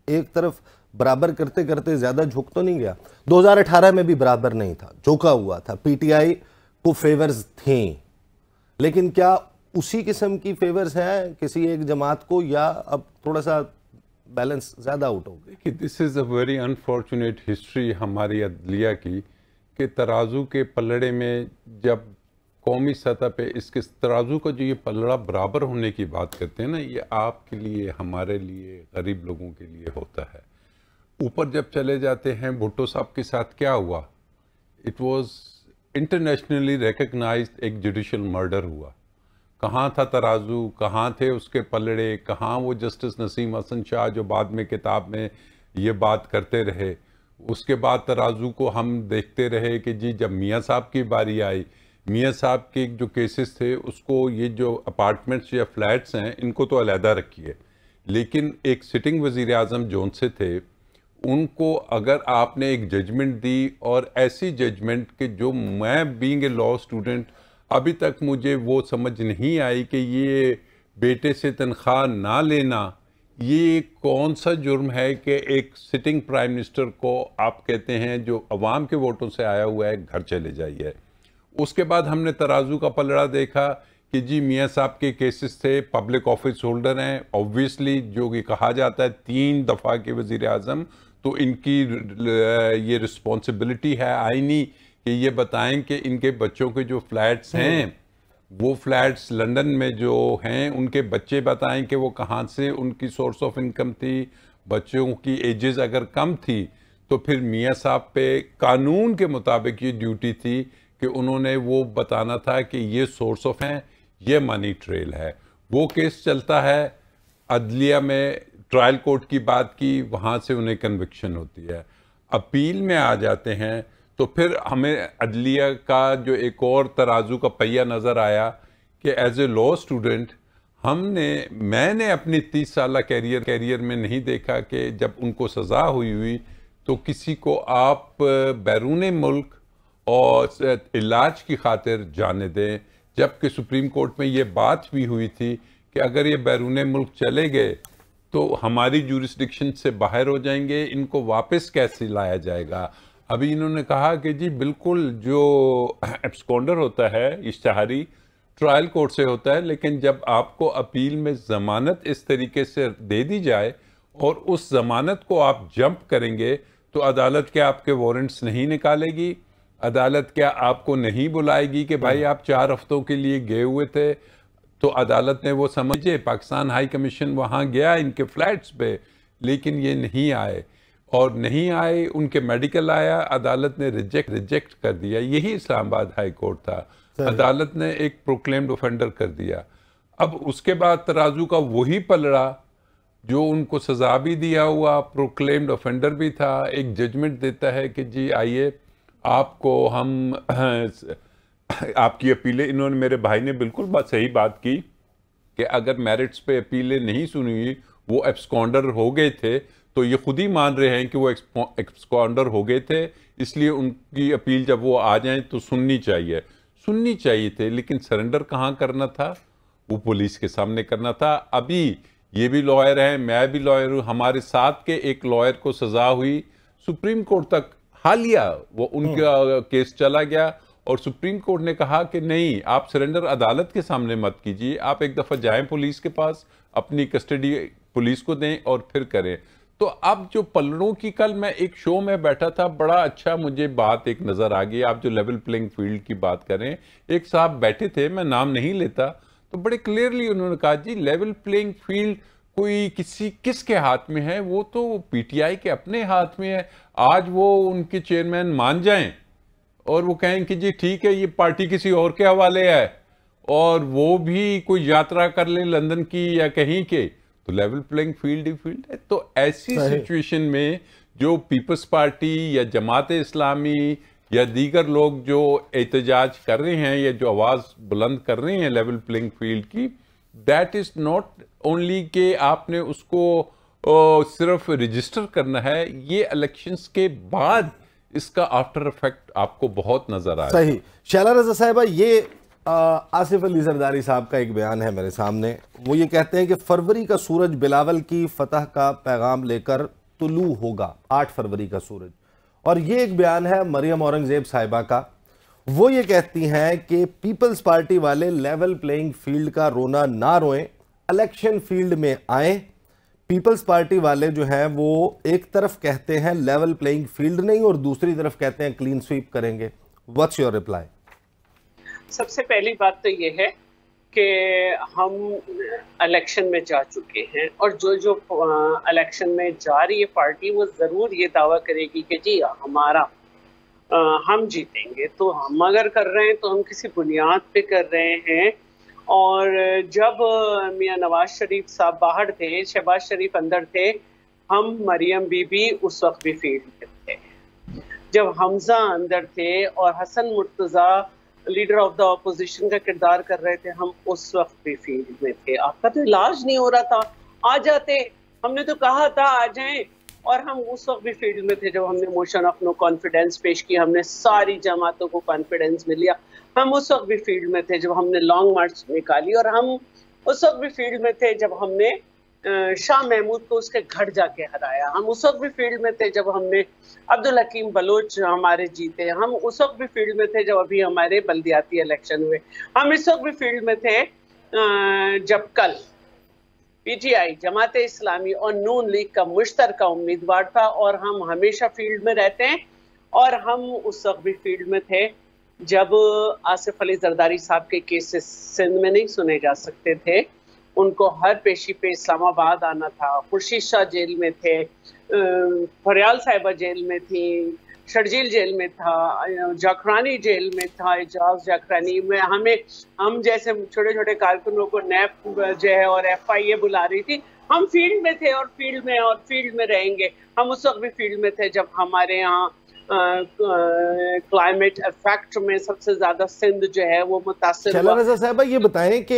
एक तरफ बराबर करते करते ज़्यादा झुक तो नहीं गया? 2018 में भी बराबर नहीं था, झुका हुआ था, पीटीआई को फेवर्स थे, लेकिन क्या उसी किस्म की फेवर्स हैं किसी एक जमात को, या अब थोड़ा सा बैलेंस ज़्यादा आउट हो गया?
This is a very unfortunate history हमारी अदलिया की कि तराजू के पलड़े में जब कौमी सतह पे इसके तराजू का जो ये पलड़ा बराबर होने की बात करते हैं ना, ये आपके लिए, हमारे लिए, गरीब लोगों के लिए होता है। ऊपर जब चले जाते हैं, भुट्टो साहब के साथ क्या हुआ? इट वाज इंटरनेशनली रिकग्नाइज्ड एक जुडिशल मर्डर हुआ। कहाँ था तराजू, कहाँ थे उसके पलड़े, कहाँ वो जस्टिस नसीम हसन शाह जो बाद में किताब में ये बात करते रहे। उसके बाद तराजू को हम देखते रहे कि जी जब मियाँ साहब की बारी आई, मियाँ साहब के जो केसेस थे उसको, ये जो अपार्टमेंट्स या फ्लैट्स हैं इनको तो अलहदा रखिए, लेकिन एक सिटिंग वज़ीर आज़म जोन से थे, उनको अगर आपने एक जजमेंट दी और ऐसी जजमेंट कि जो मैं बीइंग ए लॉ स्टूडेंट अभी तक मुझे वो समझ नहीं आई कि ये बेटे से तनख्वाह ना लेना ये कौन सा जुर्म है कि एक सिटिंग प्राइम मिनिस्टर को आप कहते हैं जो अवाम के वोटों से आया हुआ है घर चले जाइए। उसके बाद हमने तराजू का पलड़ा देखा कि जी मियाँ साहब के केसेस थे, पब्लिक ऑफिस होल्डर हैं, ऑब्वियसली जो कि कहा जाता है 3 दफ़ा के वज़ीर आज़म, तो इनकी ये रिस्पॉन्सिबिलिटी है आईनी कि ये बताएं कि इनके बच्चों के जो फ्लैट्स हैं वो फ्लैट्स लंदन में जो हैं उनके बच्चे बताएं कि वो कहाँ से उनकी सोर्स ऑफ इनकम थी, बच्चों की एजेस अगर कम थी तो फिर मियाँ साहब पे कानून के मुताबिक ये ड्यूटी थी कि उन्होंने वो बताना था कि ये सोर्स ऑफ हैं, ये मनी ट्रेल है। वो केस चलता है अदलिया में, ट्रायल कोर्ट की बात की, वहाँ से उन्हें कन्विक्शन होती है। अपील में आ जाते हैं तो फिर हमें अदलिया का जो एक और तराजू का पहिया नज़र आया कि एज ए लॉ स्टूडेंट मैंने अपनी 30 साल कैरियर में नहीं देखा कि जब उनको सज़ा हुई तो किसी को आप बैरून मुल्क और इलाज की खातिर जाने दें, जबकि सुप्रीम कोर्ट में ये बात भी हुई थी कि अगर ये बैरून मुल्क चले गए तो हमारी जुरिस्डिक्शन से बाहर हो जाएंगे, इनको वापस कैसे लाया जाएगा। अभी इन्होंने कहा कि जी बिल्कुल जो एब्सकॉन्डर होता है इश्तिहारी ट्रायल कोर्ट से होता है, लेकिन जब आपको अपील में ज़मानत इस तरीके से दे दी जाए और उस ज़मानत को आप जंप करेंगे तो अदालत क्या आपके वारंट्स नहीं निकालेगी? अदालत क्या आपको नहीं बुलाएगी कि भाई आप 4 हफ्तों के लिए गए हुए थे? तो अदालत ने वो समझे, पाकिस्तान हाई कमीशन वहाँ गया इनके फ्लैट्स पे, लेकिन ये नहीं आए और नहीं आए, उनके मेडिकल आया, अदालत ने रिजेक्ट कर दिया। यही इस्लामाबाद हाई कोर्ट था, अदालत ने एक प्रोक्लेम्ड ऑफेंडर कर दिया। अब उसके बाद तराजू का वही पलड़ा जो उनको सजा भी दिया हुआ, प्रोक्लेम्ड ऑफेंडर भी था, एक जजमेंट देता है कि जी आइए आपको हम आपकी अपीलें, इन्होंने, मेरे भाई ने बिल्कुल सही बात की कि अगर मेरिट्स पे अपीलें नहीं सुनी हुई, वो एब्सकॉन्डर हो गए थे, तो ये खुद ही मान रहे हैं कि वो एब्सकॉन्डर हो गए थे, इसलिए उनकी अपील जब वो आ जाए तो सुननी चाहिए थे, लेकिन सरेंडर कहाँ करना था? वो पुलिस के सामने करना था। अभी ये भी लॉयर हैं, मैं भी लॉयर हूँ, हमारे साथ के एक लॉयर को सजा हुई, सुप्रीम कोर्ट तक हालिया वो उनका केस चला गया और सुप्रीम कोर्ट ने कहा कि नहीं, आप सरेंडर अदालत के सामने मत कीजिए, आप एक दफ़ा जाएं पुलिस के पास, अपनी कस्टडी पुलिस को दें और फिर करें। तो अब जो पलड़ों की, कल मैं एक शो में बैठा था, बड़ा अच्छा मुझे बात एक नज़र आ गई। आप जो लेवल प्लेइंग फील्ड की बात करें, एक साहब बैठे थे, मैं नाम नहीं लेता, तो बड़े क्लियरली उन्होंने कहा जी लेवल प्लेइंग फील्ड कोई किसके हाथ में है? वो तो पीटीआई के अपने हाथ में है। आज वो उनके चेयरमैन मान जाएं और वो कहें कि जी ठीक है ये पार्टी किसी और के हवाले है, और वो भी कोई यात्रा कर ले लंदन की या कहीं के, तो लेवल प्लेइंग फील्ड ही फील्ड है। तो ऐसी सिचुएशन में जो पीपल्स पार्टी या जमात इस्लामी या दीगर लोग जो एहतजाज कर रहे हैं या जो आवाज़ बुलंद कर रहे हैं लेवल प्लेइंग फील्ड की, दैट इज़ नॉट ओनली कि आपने उसको सिर्फ रजिस्टर करना है, ये इलेक्शंस के बाद इसका आफ्टर इफेक्ट आपको बहुत नजर आया।
सही। शैला रज़ा साहिबा, ये आसिफ अली जरदारी साहब का एक बयान है मेरे सामने। वो ये कहते हैं कि फरवरी का सूरज बिलावल की फतह का पैगाम लेकर तुलू होगा, 8 फरवरी का सूरज। और ये एक बयान है मरियम औरंगजेब साहिबा का। वो ये कहती हैं कि पीपल्स पार्टी वाले लेवल प्लेइंग फील्ड का रोना ना रोएं, इलेक्शन फील्ड में आए। पीपल्स पार्टी वाले जो हैं वो एक तरफ कहते हैं लेवल प्लेइंग फील्ड नहीं और दूसरी तरफ कहते हैं क्लीन स्वीप करेंगे। What's your reply?
सबसे पहली बात तो ये है कि हम इलेक्शन में जा चुके हैं और जो इलेक्शन में जा रही है पार्टी वो ज़रूर ये दावा करेगी कि जी हमारा हम जीतेंगे। तो हम अगर कर रहे हैं तो हम किसी बुनियाद पे कर रहे हैं। और जब मियां नवाज शरीफ साहब बाहर थे, शहबाज शरीफ अंदर थे, हम मरियम बीबी उस वक्त भी फील्ड में थे। जब हमजा अंदर थे और Hasan Murtaza leader of the opposition का किरदार कर रहे थे, हम उस वक्त भी फील्ड में थे। आपका तो इलाज नहीं हो रहा था, आ जाते, हमने तो कहा था आ जाएं। और हम उस वक्त भी फील्ड में थे जब हमने मोशन ऑफ नो कॉन्फिडेंस पेश की, हमने सारी जमातों को कॉन्फिडेंस में लिया। हम उस वक्त भी फील्ड में थे जब हमने लॉन्ग मार्च निकाली। और हम उस वक्त भी फील्ड में थे जब हमने शाह महमूद को उसके घर जाके हराया। हम उस वक्त भी फील्ड में थे जब हमने अब्दुल हकीम बलोच हमारे जीते। हम उस वक्त भी फील्ड में थे जब अभी हमारे बल्दियाती इलेक्शन हुए। हम इस वक्त भी फील्ड में थे जब कल पीटीआई, जमात इस्लामी और नून लीग का मुश्तरका उम्मीदवार था। और हम हमेशा फील्ड में रहते हैं। और हम उस वक्त भी फील्ड में थे जब आसिफ अली जरदारी साहब के केसेस सिंध में नहीं सुने जा सकते थे, उनको हर पेशी पे इस्लामाबाद आना था। खुर्शीद शाह जेल में थे, फरियाल साहिबा जेल में थी, शर्जील जेल में था, जाखरानी जेल में था, एजाज जाखरानी में। हम जैसे छोटे छोटे कारकुनों को नैप जो है और FIA बुला रही थी। हम फील्ड में थे और फील्ड में रहेंगे। हम उस वक्त भी फील्ड में थे जब हमारे यहाँ क्लाइमेट इफेक्ट में सबसे ज्यादा सिंध जो है वो मुतासिर हुआ।
रज़ा साहिबा, ये बताएं कि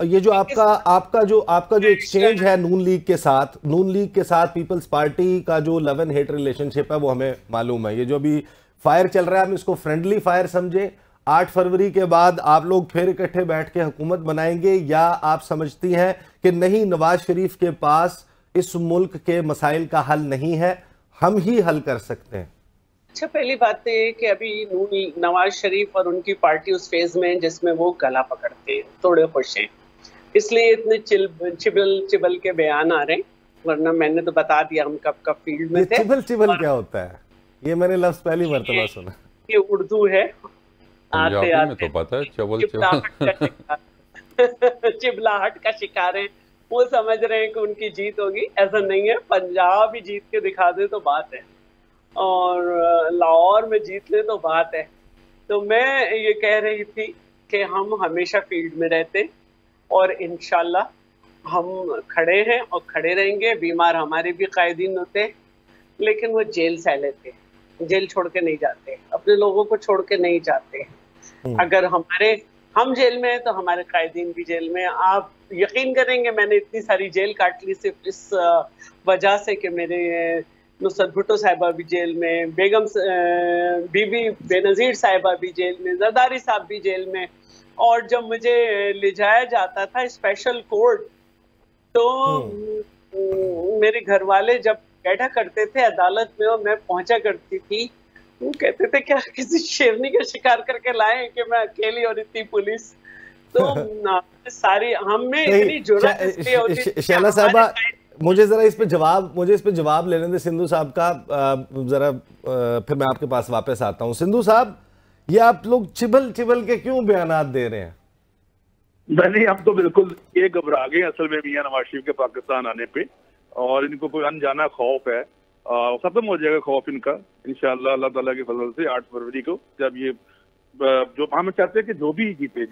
ये जो आपका जो एक्सचेंज है नून लीग के साथ पीपल्स पार्टी का जो लव एंड हेट रिलेशनशिप है वो हमें मालूम है। ये जो अभी फायर चल रहा है हम इसको फ्रेंडली फायर समझे। 8 फरवरी के बाद आप लोग फिर इकट्ठे बैठ के हुकूमत बनाएंगे, या आप समझती हैं कि नहीं, नवाज शरीफ के पास इस मुल्क के मसाइल का हल नहीं है, हम ही हल कर सकते हैं?
अच्छा, पहली बात तो ये कि अभी नवाज शरीफ और उनकी पार्टी उस फेज में जिसमें वो गला पकड़ते हैं, थोड़े खुश हैं, इसलिए इतने चिबल के बयान आ रहे हैं। वरना मैंने तो बता दिया हम कब फील्ड में थे।
चिबल क्या होता है? ये मैंने लफ्ज पहली मर्तबा सुना।
ये उर्दू है, आते
में तो पता है,
चिबलाहट का शिकार है। वो समझ रहे हैं कि उनकी जीत होगी, ऐसा नहीं है। पंजाब ही जीत के दिखा दे तो बात है, और लाहौर में जीत ले तो बात है। तो मैं ये कह रही थी कि हम हमेशा फील्ड में रहते और इंशाल्लाह हम खड़े हैं और खड़े रहेंगे। बीमार हमारे भी कायदीन होते, लेकिन वो जेल से लेते, जेल छोड़ के नहीं जाते, अपने लोगों को छोड़ के नहीं जाते। अगर हम जेल में हैं तो हमारे कायदीन भी जेल में। आप यकीन करेंगे, मैंने इतनी सारी जेल काट ली सिर्फ इस वजह से कि मेरे नुसरत भुट्टो साहिबा भी जेल में, बेगम बीबी बेनजीर साहिबा भी जेल में, जरदारी साहब भी जेल में। और जब मुझे ले जाया जाता था स्पेशल कोर्ट, तो मेरे घर वाले जब बैठा करते थे अदालत में और मैं पहुंचा करती थी, वो कहते थे क्या किसी शेरनी का शिकार करके लाए कि मैं अकेली और इतनी पुलिस। तो सारी हम में इतनी जुर्रत इसलिए होती।
शैला साहिबा, मुझे जरा इस पे जवाब लेने दे सिंधु साहब का, जरा फिर मैं आपके पास वापस आता हूं। सिंधु साहब, ये आप लोग चिबल के क्यों बयानात दे रहे हैं?
नहीं, हम तो बिल्कुल ये घबरा गए असल में मियां नवाज शरीफ के पाकिस्तान आने पे, और इनको कोई अनजाना खौफ है। खत्म हो जाएगा खौफ इनका इंशाअल्लाह अल्लाह ताला के फजल से 8 फरवरी को, जब ये जो हम चाहते हैं कि जो भी जीते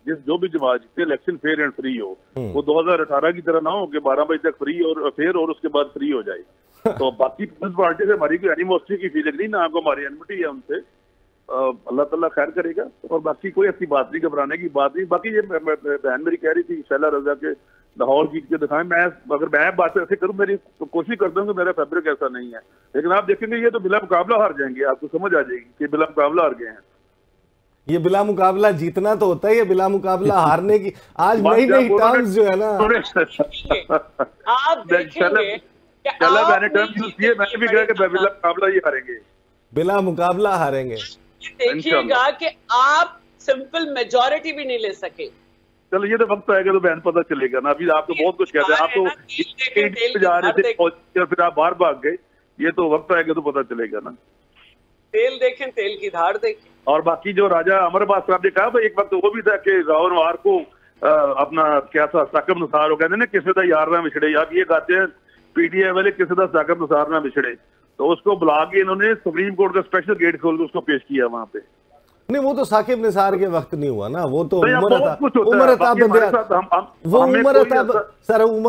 जो भी जमात जीते इलेक्शन फेयर एंड फ्री हो, वो 2018 की तरह ना हो कि 12 बजे तक फ्री और फेयर और उसके बाद फ्री हो जाए। तो बाकी पीपल्स पार्टी से हमारी कोई एनिमोसिटी की फीलिंग नहीं, ना को हमारी एनमिटी है उनसे। अल्लाह ताला खैर करेगा, और बाकी कोई ऐसी बात नहीं, घबराने की बात नहीं। बाकी ये बहन मेरी कह रही थी शैला रजा के लाहौर जीत के दिखाएं, अगर मैं बात ऐसे करूं, मेरी तो कोशिश करता हूँ कि मेरा फैब्रिक ऐसा नहीं है, लेकिन आप देखेंगे ये तो बिला मुकाबला हार जाएंगे, आपको समझ आ जाएगी कि बिला मुकाबला हार गए हैं।
ये बिला मुकाबला जीतना तो होता है, ये बिला मुकाबला हारने की आज नई नई टर्म्स जो है ना
आप देखेंगे
मैंने भी कहा कि बिला मुकाबला ही हारेंगे,
बिला मुकाबला हारेंगे।
देखिएगा कि आप सिंपल मेजॉरिटी भी नहीं ले सके।
चलो ये तो वक्त आएगा तो बहन पता चलेगा ना, अभी आप तो बहुत कुछ कहते हैं, आप तो जा रहे थे और फिर आप बाहर भाग गए, ये तो वक्त आएगा तो पता चलेगा ना।
तेल देखें, तेल की धार देखें।
और बाकी जो राजा अमर अब्बास साहब ने कहा था एक वक्त वो भी था कि राहुल वार को अपना क्या था साकब नुसार हो कहते ना किसी का यार ना बिछड़े, आप ये गाते हैं पीटीआई वाले किसी का साकब नुसार ना बिछड़े, तो उसको बुला के इन्होंने सुप्रीम कोर्ट का स्पेशल गेट खोल के उसको पेश किया वहां पे।
नहीं वो तो साकिब निसार के वक्त नहीं हुआ ना, वो तो
उमर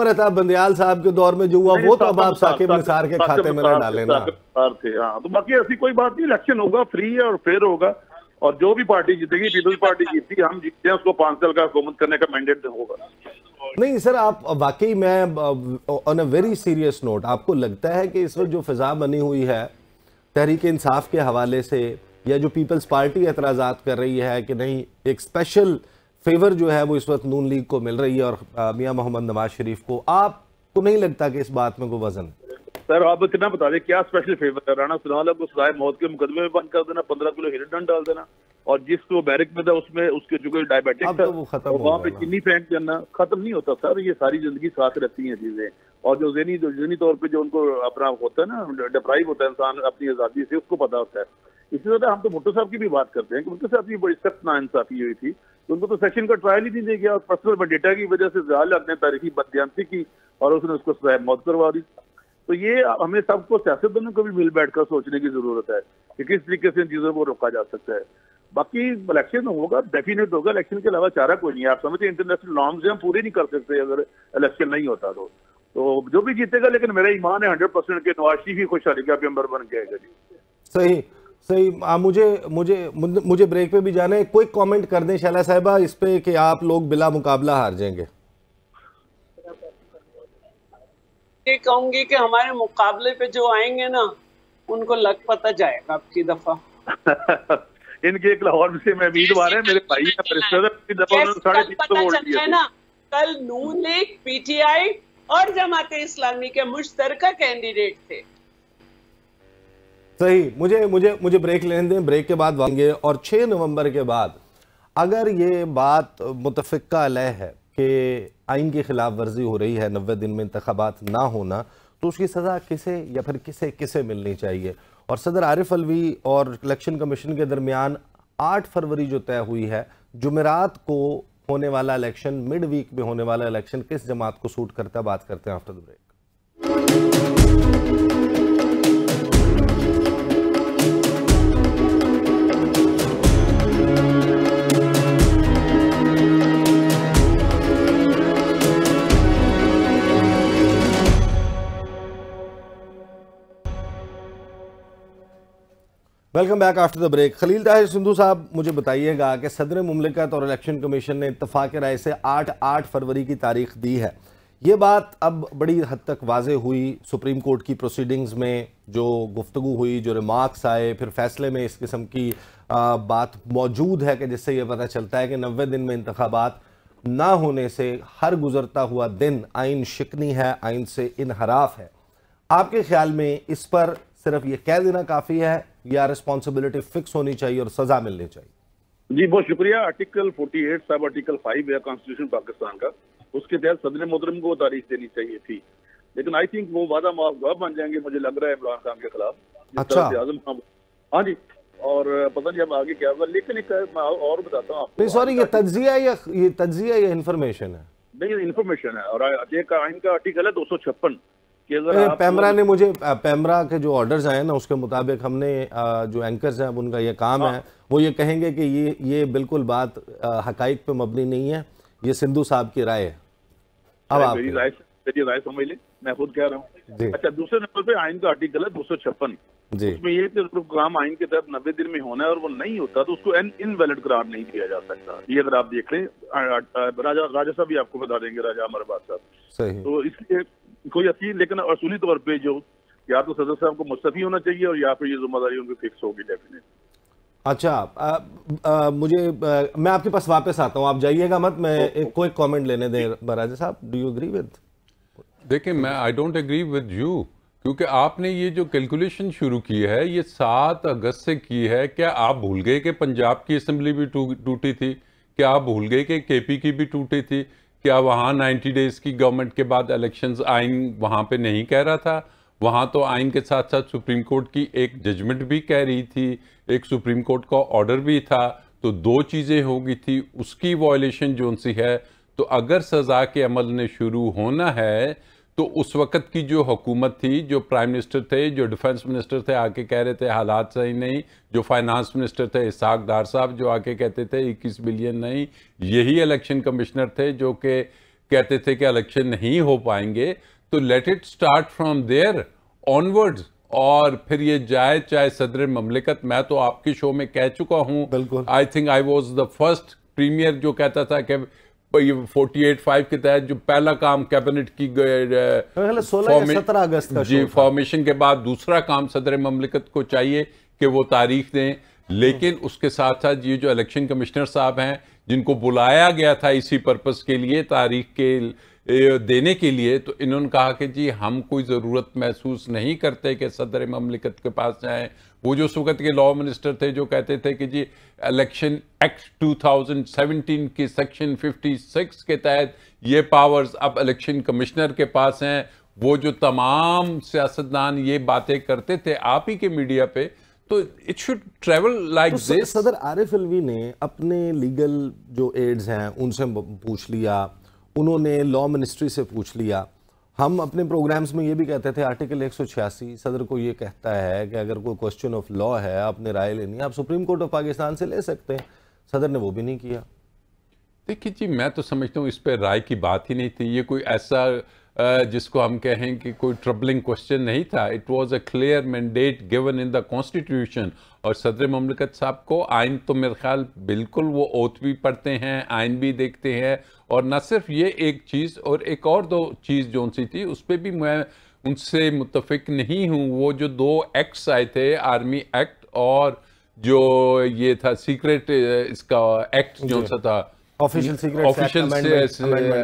अताब
बंदयाल साहब के दौर में जो हुआ वो तो अब आप साकिब निसार के खाते में न डालें ना।
हाँ, तो बाकी ऐसी कोई बात नहीं, इलेक्शन होगा, फ्री और फेयर होगा, और जो भी पार्टी जीतेगी, पीपल्स पार्टी जीती, हम जीतते हैं, उसको 5 साल का हुकूमत करने का मैंडेट होगा।
नहीं सर, आप वाकई में on a very serious note, आपको लगता है कि इस वक्त जो फिजा बनी हुई है तहरीक इंसाफ के हवाले से, या जो पीपल्स पार्टी एतराज़ात कर रही है कि नहीं एक स्पेशल फेवर जो है वो इस वक्त नून लीग को मिल रही है और मियां मोहम्मद नवाज शरीफ को, आपको नहीं लगता कि इस बात में कोई वजन?
सर आप कितना बता दें क्या स्पेशल फेवर है? राणा सुनाला को सजाए मौत के मुकदमे में बंद कर देना, 15 किलो हीरा दंड डाल देना, और जिसको बैरिक में था उसमें उसके जो कोई डायबिटिक था तो वहाँ पे चीनी फेंक देना। खत्म नहीं होता सर, ये सारी जिंदगी साथ रहती हैं चीजें। और जो ज़हनी तौर पे जो उनको अपना होता है ना, डिप्राइव होता है इंसान अपनी आज़ादी से, उसको पता होता है। इसी तरह हम तो भुट्टो साहब की भी बात करते हैं कि उनके साथ भी बड़ी सख्त नाइंसाफी हुई थी, तो उनको तो सेशन का ट्रायल ही नहीं दिया गया, और पर्सनल वेंडेटा की वजह से ज़ाल ने तारीखी बदयांती की और उसने उसको सजाए मौत करवा दी। तो ये हमें सबको सियासतदानों को भी मिल बैठकर सोचने की जरूरत है कि किस तरीके से इन चीजों को रोका जा सकता है। बाकी इलेक्शन होगा, डेफिनेट होगा, इलेक्शन के अलावा चारा कोई नहीं है। आप समझते इंटरनेशनल नॉर्म्स हम पूरे नहीं कर सकते अगर इलेक्शन नहीं होता तो जो भी जीतेगा, लेकिन मेरा ईमान है 100% के नवाज शरीफ ही खुशहाली का मेंबर बन के आएगा।
सही सही। मुझे ब्रेक पे भी जाना है, कोई कमेंट कर दें शैला साहिबा इस पे कि आप लोग बिला मुकाबला हार जाएंगे।
ये कहूंगी कि हमारे मुकाबले पे जो आएंगे ना उनको लग पता जाएगा आपकी दफा।
इनके एक लाहौर से मैं उम्मीदवार है, मेरे भाई है
ना, कल नून लीग, पीटीआई और जमाते इस्लामी के मुश्तरका कैंडिडेट थे।
सही। मुझे ब्रेक लेने दें, ब्रेक के बाद आएंगे। और 6 नवंबर के बाद अगर ये बात मुतफ़िक़ा अलह है कि आइन की खिलाफ वर्जी हो रही है, 90 दिन में इंतखाबात ना होना, तो उसकी सज़ा किसे या फिर किसे मिलनी चाहिए? और सदर आरिफ अलवी और इलेक्शन कमीशन के दरमियान 8 फरवरी जो तय हुई है, जुमेरात को होने वाला इलेक्शन, मिड वीक में होने वाला इलेक्शन किस जमात को सूट करता है? बात करते हैं after the break. Welcome back after the break. Khalil Tahir Sindhu साहब, मुझे बताइएगा कि सदर मुमलिकत और इलेक्शन कमीशन ने इत्तफाक राय से 8 फरवरी की तारीख दी है। ये बात अब बड़ी हद तक वाजे हुई सुप्रीम कोर्ट की प्रोसीडिंग्स में, जो गुफ्तगू हुई, जो रिमार्क्स आए, फिर फैसले में इस किस्म की बात मौजूद है कि जिससे यह पता चलता है कि 90 दिन में इंतखाबात ना होने से हर गुजरता हुआ दिन आइन शिकनी है, आइन से इनहराफ है। आपके ख्याल में इस पर सिर्फ ये कह देना काफ़ी है या रिस्पॉन्सिबिलिटी फिक्स होनी चाहिए और सजा मिलनी चाहिए?
जी बहुत शुक्रिया। आर्टिकल 48 सब आर्टिकल 5 है कॉन्स्टिट्यूशन पाकिस्तान का, उसके तहत सदर मोहतरम को तारीख देनी चाहिए थी, लेकिन आई थिंक वो वादा माफ बन जाएंगे, मुझे लग रहा है इमरान खान के खिलाफ।
अच्छा।
आजम खान, हाँ जी, और पता नहीं अब आगे क्या होगा, लेकिन एक मैं और बताता हूँ आपको।
सॉरी, ये तज्जिया या इंफॉर्मेशन है?
नहीं, इन्फॉर्मेशन है। और एक आइन का आर्टिकल है 256 कि अगर
पैमरा ने मुझे पैमरा के जो ऑर्डर्स आए ना उसके मुताबिक हमने जो एंकर्स हैं उनका ये काम है, वो ये कहेंगे कि ये बिल्कुल बात हकाइक पे मबनी नहीं है, ये सिंधु साहब की राय है। अब आप
मेरी राय समझ ले, मैं खुद कह रहा हूँ। अच्छा, दूसरे नंबर पे आइन का आर्टिकल है 256 जी, उसमें ये काम आइन के तहत 90 दिन में होना है और वो नहीं होता तो उसको इनवैलिड करार नहीं दिया जा सकता। ये अगर आप देख लें, राजा साहब भी आपको बता देंगे, राजा अमर अब्बास साहब। सही। तो इसलिए कोई अपील, लेकिन असूली तौर पे जो या तो सदर साहब को मुस्तफी होना चाहिए और या फिर ये जिम्मेदारी उनकी फिक्स होगी डेफिनेट।
अच्छा, मैं आपके पास वापस आता हूँ, आप जाइएगा मत, मैं एक क्विक कमेंट लेने दें। राजा साहब, डू यू एग्री विद?
देखिए, मैं I don't agree with you, क्योंकि आपने ये जो कैलकुलेशन शुरू की है ये 7 अगस्त से की है। क्या आप भूल गए कि पंजाब की असेंबली भी टूटी थी? क्या आप भूल गए कि केपी की भी टूटी थी? क्या वहाँ 90 डेज की गवर्नमेंट के बाद इलेक्शंस आइन वहाँ पे नहीं कह रहा था? वहाँ तो आइन के साथ साथ सुप्रीम कोर्ट की एक जजमेंट भी कह रही थी, एक सुप्रीम कोर्ट का ऑर्डर भी था, तो 2 चीज़ें हो गई थी। उसकी वायलेशन जो सी है, तो अगर सज़ा के अमल ने शुरू होना है तो उस वक़्त की जो हुकूमत थी, जो प्राइम मिनिस्टर थे, जो डिफेंस मिनिस्टर थे, आके कह रहे थे हालात सही नहीं, जो फाइनेंस मिनिस्टर थे इसाक डार साहब, जो आके कहते थे 21 बिलियन नहीं, यही इलेक्शन कमिश्नर थे जो कि कहते थे कि इलेक्शन नहीं हो पाएंगे। तो let it start from there onwards, और फिर ये जाए चाहे सदर ममलिकत। मैं तो आपके शो में कह चुका हूँ, I think I was the first premier जो कहता था कि 48(5) के तहत जो पहला काम कैबिनेट की
16-17 अगस्त का
जी फॉर्मेशन के बाद दूसरा काम सदर ममलिकत को चाहिए कि वो तारीख दें। लेकिन उसके साथ साथ ये जो इलेक्शन कमिश्नर साहब हैं, जिनको बुलाया गया था इसी पर्पस के लिए, तारीख के देने के लिए, तो इन्होंने कहा कि जी हम कोई ज़रूरत महसूस नहीं करते कि सदर ममलिकत के पास जाएं। वो जो उस वक्त के लॉ मिनिस्टर थे जो कहते थे कि जी इलेक्शन एक्ट 2017 की सेक्शन 56 के तहत ये पावर्स अब इलेक्शन कमिश्नर के पास हैं। वो जो तमाम सियासतदान ये बातें करते थे आप ही के मीडिया पे, तो it should travel like this.
सदर आरिफ अलवी ने अपने लीगल जो एड्स हैं उनसे पूछ लिया, उन्होंने लॉ मिनिस्ट्री से पूछ लिया। हम अपने प्रोग्राम्स में ये भी कहते थे आर्टिकल 186 सदर को ये कहता है कि अगर कोई क्वेश्चन ऑफ लॉ है, आपने राय लेनी है, आप सुप्रीम कोर्ट ऑफ पाकिस्तान से ले सकते हैं। सदर ने वो भी नहीं किया।
देखिए जी, मैं तो समझता हूँ इस पर राय की बात ही नहीं थी। ये कोई ऐसा जिसको हम कहें कि कोई ट्रबलिंग क्वेश्चन नहीं था। It was a clear mandate given in the constitution. और सदर ममलिकत साहब को आइन तो मेरे ख्याल बिल्कुल वो ओथ भी पढ़ते हैं, आइन भी देखते हैं। और न सिर्फ ये एक चीज़, और एक और 2 चीज़ जो सी थी उस पर भी मैं उनसे मुत्तफिक नहीं हूँ। वो जो 2 एक्ट्स आए थे, आर्मी एक्ट और जो ये था सीक्रेट इसका एक्ट जो सा था, ऑफिशियल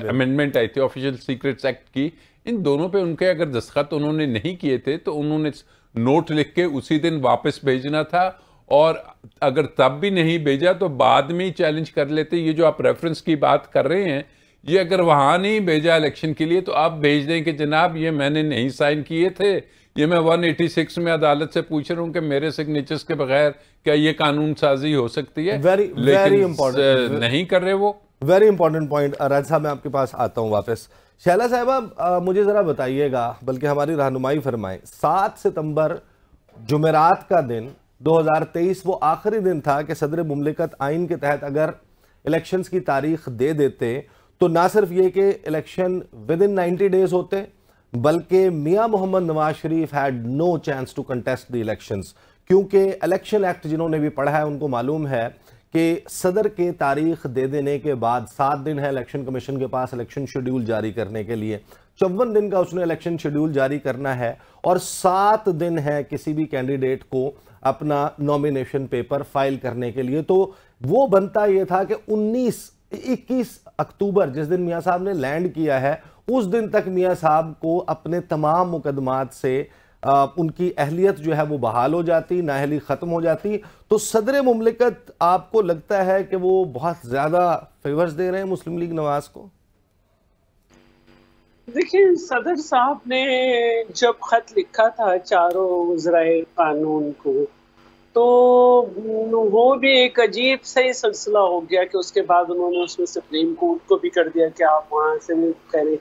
अमेंडमेंट आई थी ऑफिशियल सीक्रेट्स एक्ट की, इन दोनों पे उनके अगर दस्तखत उन्होंने नहीं किए थे तो उन्होंने नोट लिख के उसी दिन वापस भेजना था। और अगर तब भी नहीं भेजा तो बाद में ही चैलेंज कर लेते। ये जो आप रेफरेंस की बात कर रहे हैं, ये अगर वहां नहीं भेजा इलेक्शन के लिए तो आप भेज दें कि जनाब ये मैंने नहीं साइन किए थे, ये मैं 186 में अदालत से पूछ रहा हूं कि मेरे सिग्नेचर्स के बगैर क्या ये कानून साजी हो सकती है।
वेरी इंपॉर्टेंट
नहीं कर रहे वो।
Very important point. राज साहब, मैं आपके पास आता हूं वापस। शैला साहबा, मुझे जरा बताइएगा, बल्कि हमारी रहनुमाई फरमाएं, 7 सितंबर जुमेरात का दिन 2023 वो आखिरी दिन था कि सदर मुमलिकत आइन के तहत अगर इलेक्शंस की तारीख दे देते तो ना सिर्फ ये कि इलेक्शन विद इन 90 डेज होते, बल्कि Mian Mohammad Nawaz Sharif had no chance to contest the elections. क्योंकि इलेक्शन एक्ट जिन्होंने भी पढ़ा है उनको मालूम है कि सदर के तारीख दे देने के बाद 7 दिन है इलेक्शन कमीशन के पास इलेक्शन शेड्यूल जारी करने के लिए। 54 दिन का उसने इलेक्शन शेड्यूल जारी करना है और 7 दिन है किसी भी कैंडिडेट को अपना नॉमिनेशन पेपर फाइल करने के लिए। तो वो बनता यह था कि 21 अक्टूबर जिस दिन मियां साहब ने लैंड किया है, उस दिन तक मियां साहब को अपने तमाम मुकदमात से उनकी अहलियत जो है वो बहाल हो जाती, नाअहली खत्म हो जाती। तो सदर मुमलिकत आपको लगता है कि वो बहुत ज्यादा फेवर्स दे रहे हैं मुस्लिम लीग नवाज को?
देखिए, सदर साहब ने जब खत लिखा था चारों वज़राए कानून को, तो वो भी एक अजीब सा ही सिलसिला हो गया कि उसके बाद उन्होंने उसमें सुप्रीम कोर्ट को भी कर दिया कि आप वहाँ से करें।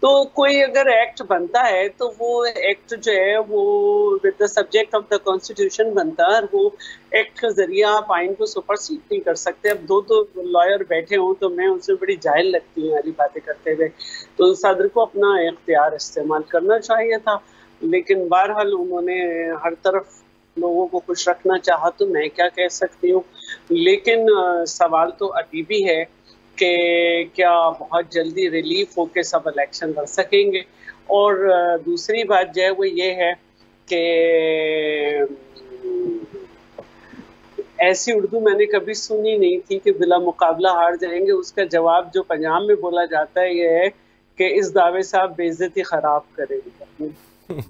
तो कोई अगर एक्ट बनता है तो वो एक्ट जो है वो with the subject of the constitution बनता है, और वो एक्ट के जरिए आप आइन को सुपरसीड नहीं कर सकते। अब दो लॉयर बैठे हों तो मैं उनसे बड़ी जाहिल लगती हूँ सारी बातें करते हुए, तो सदर को अपना इख्तियार इस्तेमाल करना चाहिए था, लेकिन बहरहाल उन्होंने हर तरफ लोगों को खुश रखना चाहा, तो मैं क्या कह सकती हूँ। लेकिन सवाल तो अभी भी है कि क्या बहुत जल्दी रिलीफ होके सब इलेक्शन लड़ सकेंगे। और दूसरी बात जो है वो ये है कि ऐसी उर्दू मैंने कभी सुनी नहीं थी कि बिला मुकाबला हार जाएंगे। उसका जवाब जो पंजाब में बोला जाता है ये है कि इस दावे से आप बेइज्जती खराब करेंगे।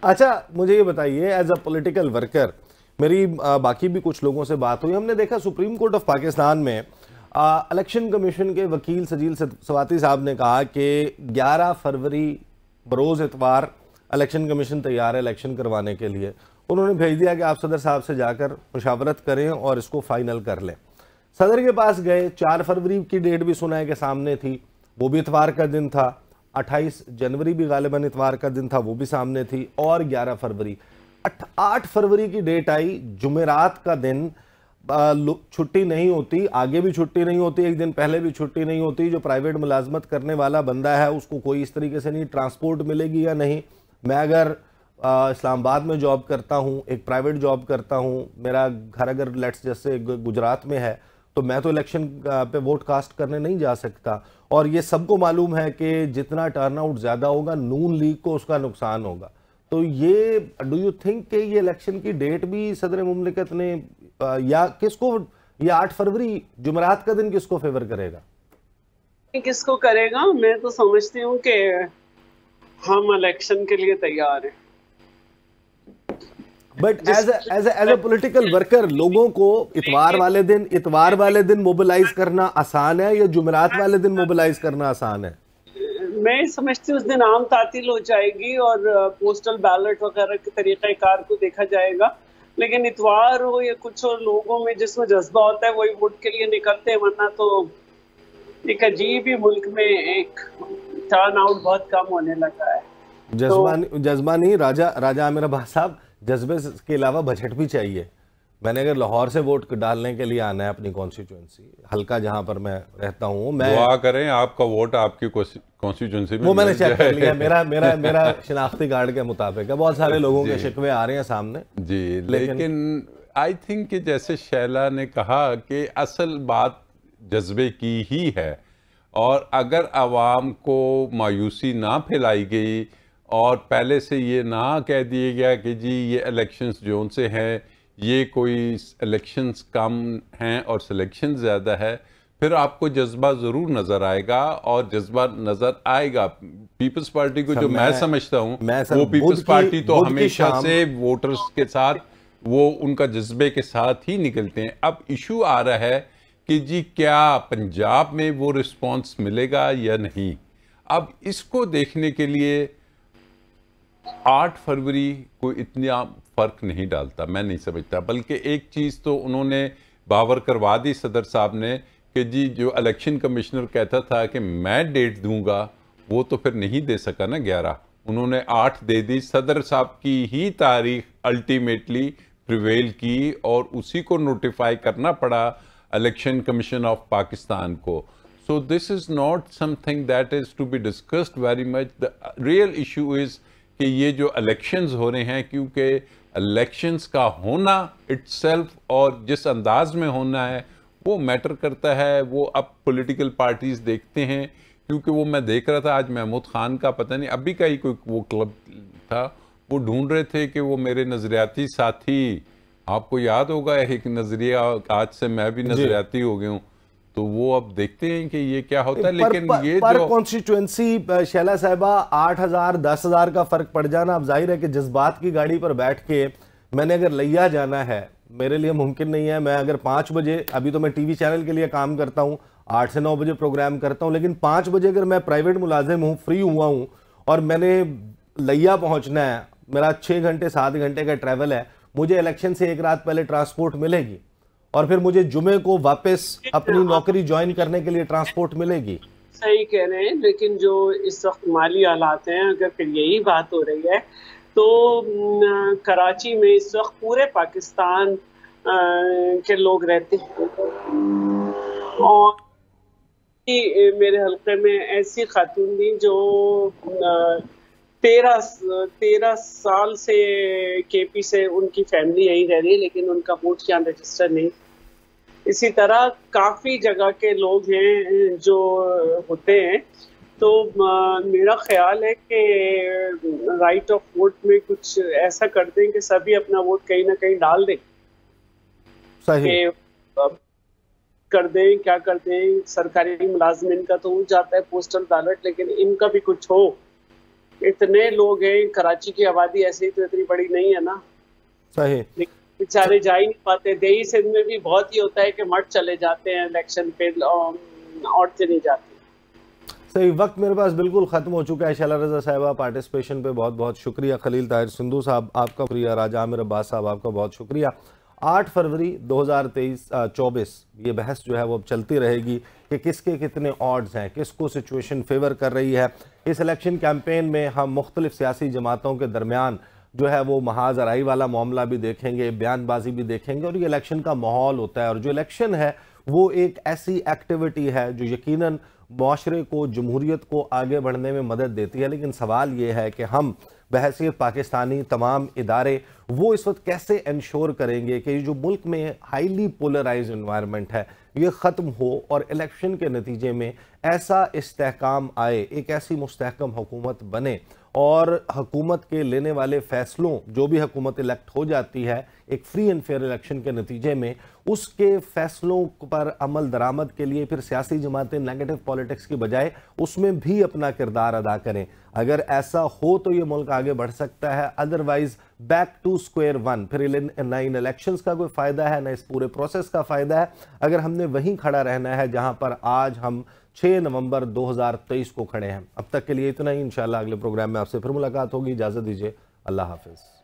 अच्छा, मुझे ये बताइए, एज अ पॉलिटिकल वर्कर, मेरी बाकी भी कुछ लोगों से बात हुई, हमने देखा सुप्रीम कोर्ट ऑफ पाकिस्तान में इलेक्शन कमीशन के वकील सजील सवाती साहब ने कहा कि 11 फरवरी बरोज़ इतवार इलेक्शन कमीशन तैयार है इलेक्शन करवाने के लिए। उन्होंने भेज दिया कि आप सदर साहब से जाकर मुशावरत करें और इसको फाइनल कर लें। सदर के पास गए, 4 फरवरी की डेट भी सुना है कि सामने थी, वो भी इतवार का दिन था। 28 जनवरी भी गालिबन इतवार का दिन था, वो भी सामने थी। और 11 फरवरी, 8 फरवरी की डेट आई, जुमेरात का दिन। छुट्टी नहीं होती, आगे भी छुट्टी नहीं होती, एक दिन पहले भी छुट्टी नहीं होती। जो प्राइवेट मुलाजमत करने वाला बंदा है उसको कोई इस तरीके से नहीं ट्रांसपोर्ट मिलेगी या नहीं। मैं अगर इस्लामाबाद में जॉब करता हूँ, एक प्राइवेट जॉब करता हूँ, मेरा घर अगर लेट्स जैसे गुजरात में है, तो मैं तो इलेक्शन पे वोट कास्ट करने नहीं जा सकता। और ये सबको मालूम है कि जितना टर्नआउट ज़्यादा होगा नून लीग को उसका नुकसान होगा। तो ये डू यू थिंक कि ये इलेक्शन की डेट भी सदर मुमलिकत ने या किसको, या 8 फरवरी जुमेरात का दिन किसको फेवर करेगा?
किसको करेगा? मैं तो समझती हूँ कि हम इलेक्शन के लिए तैयार हैं।
But as a political worker, लोगों को इतवार वाले दिन मोबिलाइज करना आसान है या जुमेरात वाले दिन मोबिलाइज करना आसान है?
मैं समझती हूँ उस दिन आम तातील हो जाएगी और पोस्टल बैलेट वगैरह के तरीक़ाकार को देखा जाएगा। लेकिन इतवार हो या कुछ और लोगों में जिसमें जज्बा होता है वही वोट के लिए निकलते हैं, वरना तो एक अजीब ही मुल्क में एक टर्न आउट बहुत कम होने लगा है।
जज्बा नहीं राजा आमिर अब्बास साहब, जज्बे के अलावा बजट भी चाहिए। मैंने अगर लाहौर से वोट डालने के लिए आना है अपनी कॉन्स्टिट्यूंसी हल्का जहां पर मैं रहता हूं, मैं
दुआ करें आपका वोट आपकी कॉन्स्टिट्यूंसी में।
वो मैंने चेक कर लिया, मेरा शिनाख्ती कार्ड के मुताबिक है। बहुत सारे लोगों के शिकवे आ रहे हैं सामने
जी, लेकिन आई थिंक कि जैसे शैला ने कहा कि असल बात जज्बे की ही है, और अगर आवाम को मायूसी ना फैलाई गई और पहले से ये ना कह दिया गया कि जी ये इलेक्शंस जोन से हैं, ये कोई इलेक्शंस कम हैं और सिलेक्शन ज़्यादा है, फिर आपको जज्बा ज़रूर नज़र आएगा। और जज्बा नज़र आएगा पीपल्स पार्टी को, जो मैं समझता हूँ वो पीपल्स पार्टी तो हमेशा से वोटर्स के साथ, वो उनका जज्बे के साथ ही निकलते हैं। अब इशू आ रहा है कि जी क्या पंजाब में वो रिस्पॉन्स मिलेगा या नहीं। अब इसको देखने के लिए 8 फरवरी को इतना फ़र्क नहीं डालता, मैं नहीं समझता। बल्कि एक चीज़ तो उन्होंने बावर करवा दी सदर साहब ने कि जी जो इलेक्शन कमिश्नर कहता था कि मैं डेट दूंगा, वो तो फिर नहीं दे सका ना 11, उन्होंने 8 दे दी। सदर साहब की ही तारीख अल्टीमेटली प्रिवेल की और उसी को नोटिफाई करना पड़ा इलेक्शन कमीशन ऑफ पाकिस्तान को। So this is not something that is to be discussed very much. The real issue is कि ये जो इलेक्शंस हो रहे हैं, क्योंकि इलेक्शंस का होना इट्सेल्फ और जिस अंदाज में होना है वो मैटर करता है। वो अब पॉलिटिकल पार्टीज़ देखते हैं, क्योंकि वो मैं देख रहा था आज महमूद खान का, पता नहीं अभी का ही कोई वो क्लब था, वो ढूंढ रहे थे कि वो मेरे नज़रियाती साथी, आपको याद होगा एक नज़रिया, आज से मैं भी नज़रियाती हो गया हूँ, तो वो अब देखते हैं कि ये क्या होता है। लेकिन ये
पर
जो
कॉन्स्टिट्यूएंसी शैला साहिबा 8,000 10,000 का फर्क पड़ जाना, अब जाहिर है कि जज्बात की गाड़ी पर बैठ के मैंने अगर लिया जाना है, मेरे लिए मुमकिन नहीं है। मैं अगर 5 बजे, अभी तो मैं टीवी चैनल के लिए काम करता हूँ, 8 से 9 बजे प्रोग्राम करता हूँ, लेकिन 5 बजे अगर मैं प्राइवेट मुलाजिम हूँ, फ्री हुआ हूँ और मैंने लिया पहुँचना है, मेरा 6 घंटे 7 घंटे का ट्रैवल है, मुझे इलेक्शन से एक रात पहले ट्रांसपोर्ट मिलेगी और फिर मुझे जुमे को वापस अपनी नौकरी ज्वाइन करने के लिए ट्रांसपोर्ट मिलेगी।
सही कह रहे हैं, लेकिन जो इस वक्त माली हालात हैं, अगर फिर यही बात हो रही है तो कराची में इस वक्त पूरे पाकिस्तान के लोग रहते हैं और मेरे हल्के में ऐसी खातून थी जो 13 साल से केपी से उनकी फैमिली यहीं रह रही है, लेकिन उनका वोट यहाँ रजिस्टर नहीं। इसी तरह काफी जगह के लोग हैं जो होते हैं। तो मेरा ख्याल है कि राइट ऑफ वोट में कुछ ऐसा कर दें कि सभी अपना वोट कहीं ना कहीं डाल दें।
सही
कर दें, क्या कर दें, सरकारी मुलाजमिन का तो हो जाता है पोस्टल बैलेट, लेकिन इनका भी कुछ हो। इतने लोग हैं, कराची की आबादी ऐसे ही तो इतनी बड़ी नहीं है ना।
सही,
बेचारे जा ही नहीं पाते। देही सिंध में भी बहुत ही होता है कि मर्द चले जाते हैं इलेक्शन पे, औरतें नहीं जाती।
सही, वक्त मेरे पास बिल्कुल ख़त्म हो चुका है। शैला रज़ा साहिबा, पार्टिसिपेशन पे बहुत बहुत शुक्रिया। खलील ताहिर सिंधु साहब आपका शुक्रिया। राजा आमिर अब्बास साहब आपका बहुत शुक्रिया। 8 फरवरी 2024 ये बहस जो है वो अब चलती रहेगी कि किसके कितने ऑड्स हैं, किसको सिचुएशन फेवर कर रही है। इस इलेक्शन कैंपेन में हम मुख्तलिफ सियासी जमातों के दरमियान जो है वो महाजराई वाला मामला भी देखेंगे, बयानबाजी भी देखेंगे, और ये इलेक्शन का माहौल होता है। और जो इलेक्शन है वो एक ऐसी एक्टिविटी है जो यकीनन माशरे को, जमहूरियत को आगे बढ़ने में मदद देती है। लेकिन सवाल ये है कि हम बहैसियत पाकिस्तानी तमाम इदारे वो इस वक्त कैसे इंश्योर करेंगे कि ये जो मुल्क में हाईली पोलराइज इन्वायरमेंट है ये ख़त्म हो और इलेक्शन के नतीजे में ऐसा इस्तेहकाम आए, एक ऐसी मुस्तहकम हुकूमत बने और हुकूमत के लेने वाले फ़ैसलों, जो भी हुकूमत इलेक्ट हो जाती है एक फ्री एंड फेयर इलेक्शन के नतीजे में, उसके फ़ैसलों पर अमल दरामद के लिए फिर सियासी जमातें नेगेटिव पॉलिटिक्स की बजाय उसमें भी अपना किरदार अदा करें। अगर ऐसा हो तो ये मुल्क आगे बढ़ सकता है, otherwise back to square one. फिर इन इलेक्शंस का कोई फ़ायदा है, ना इस पूरे प्रोसेस का फ़ायदा है, अगर हमने वहीं खड़ा रहना है जहां पर आज हम 6 नवंबर 2023 को खड़े हैं। अब तक के लिए इतना ही। इंशाल्लाह अगले प्रोग्राम में आपसे फिर मुलाकात होगी। इजाज़त दीजिए, अल्लाह हाफिज़।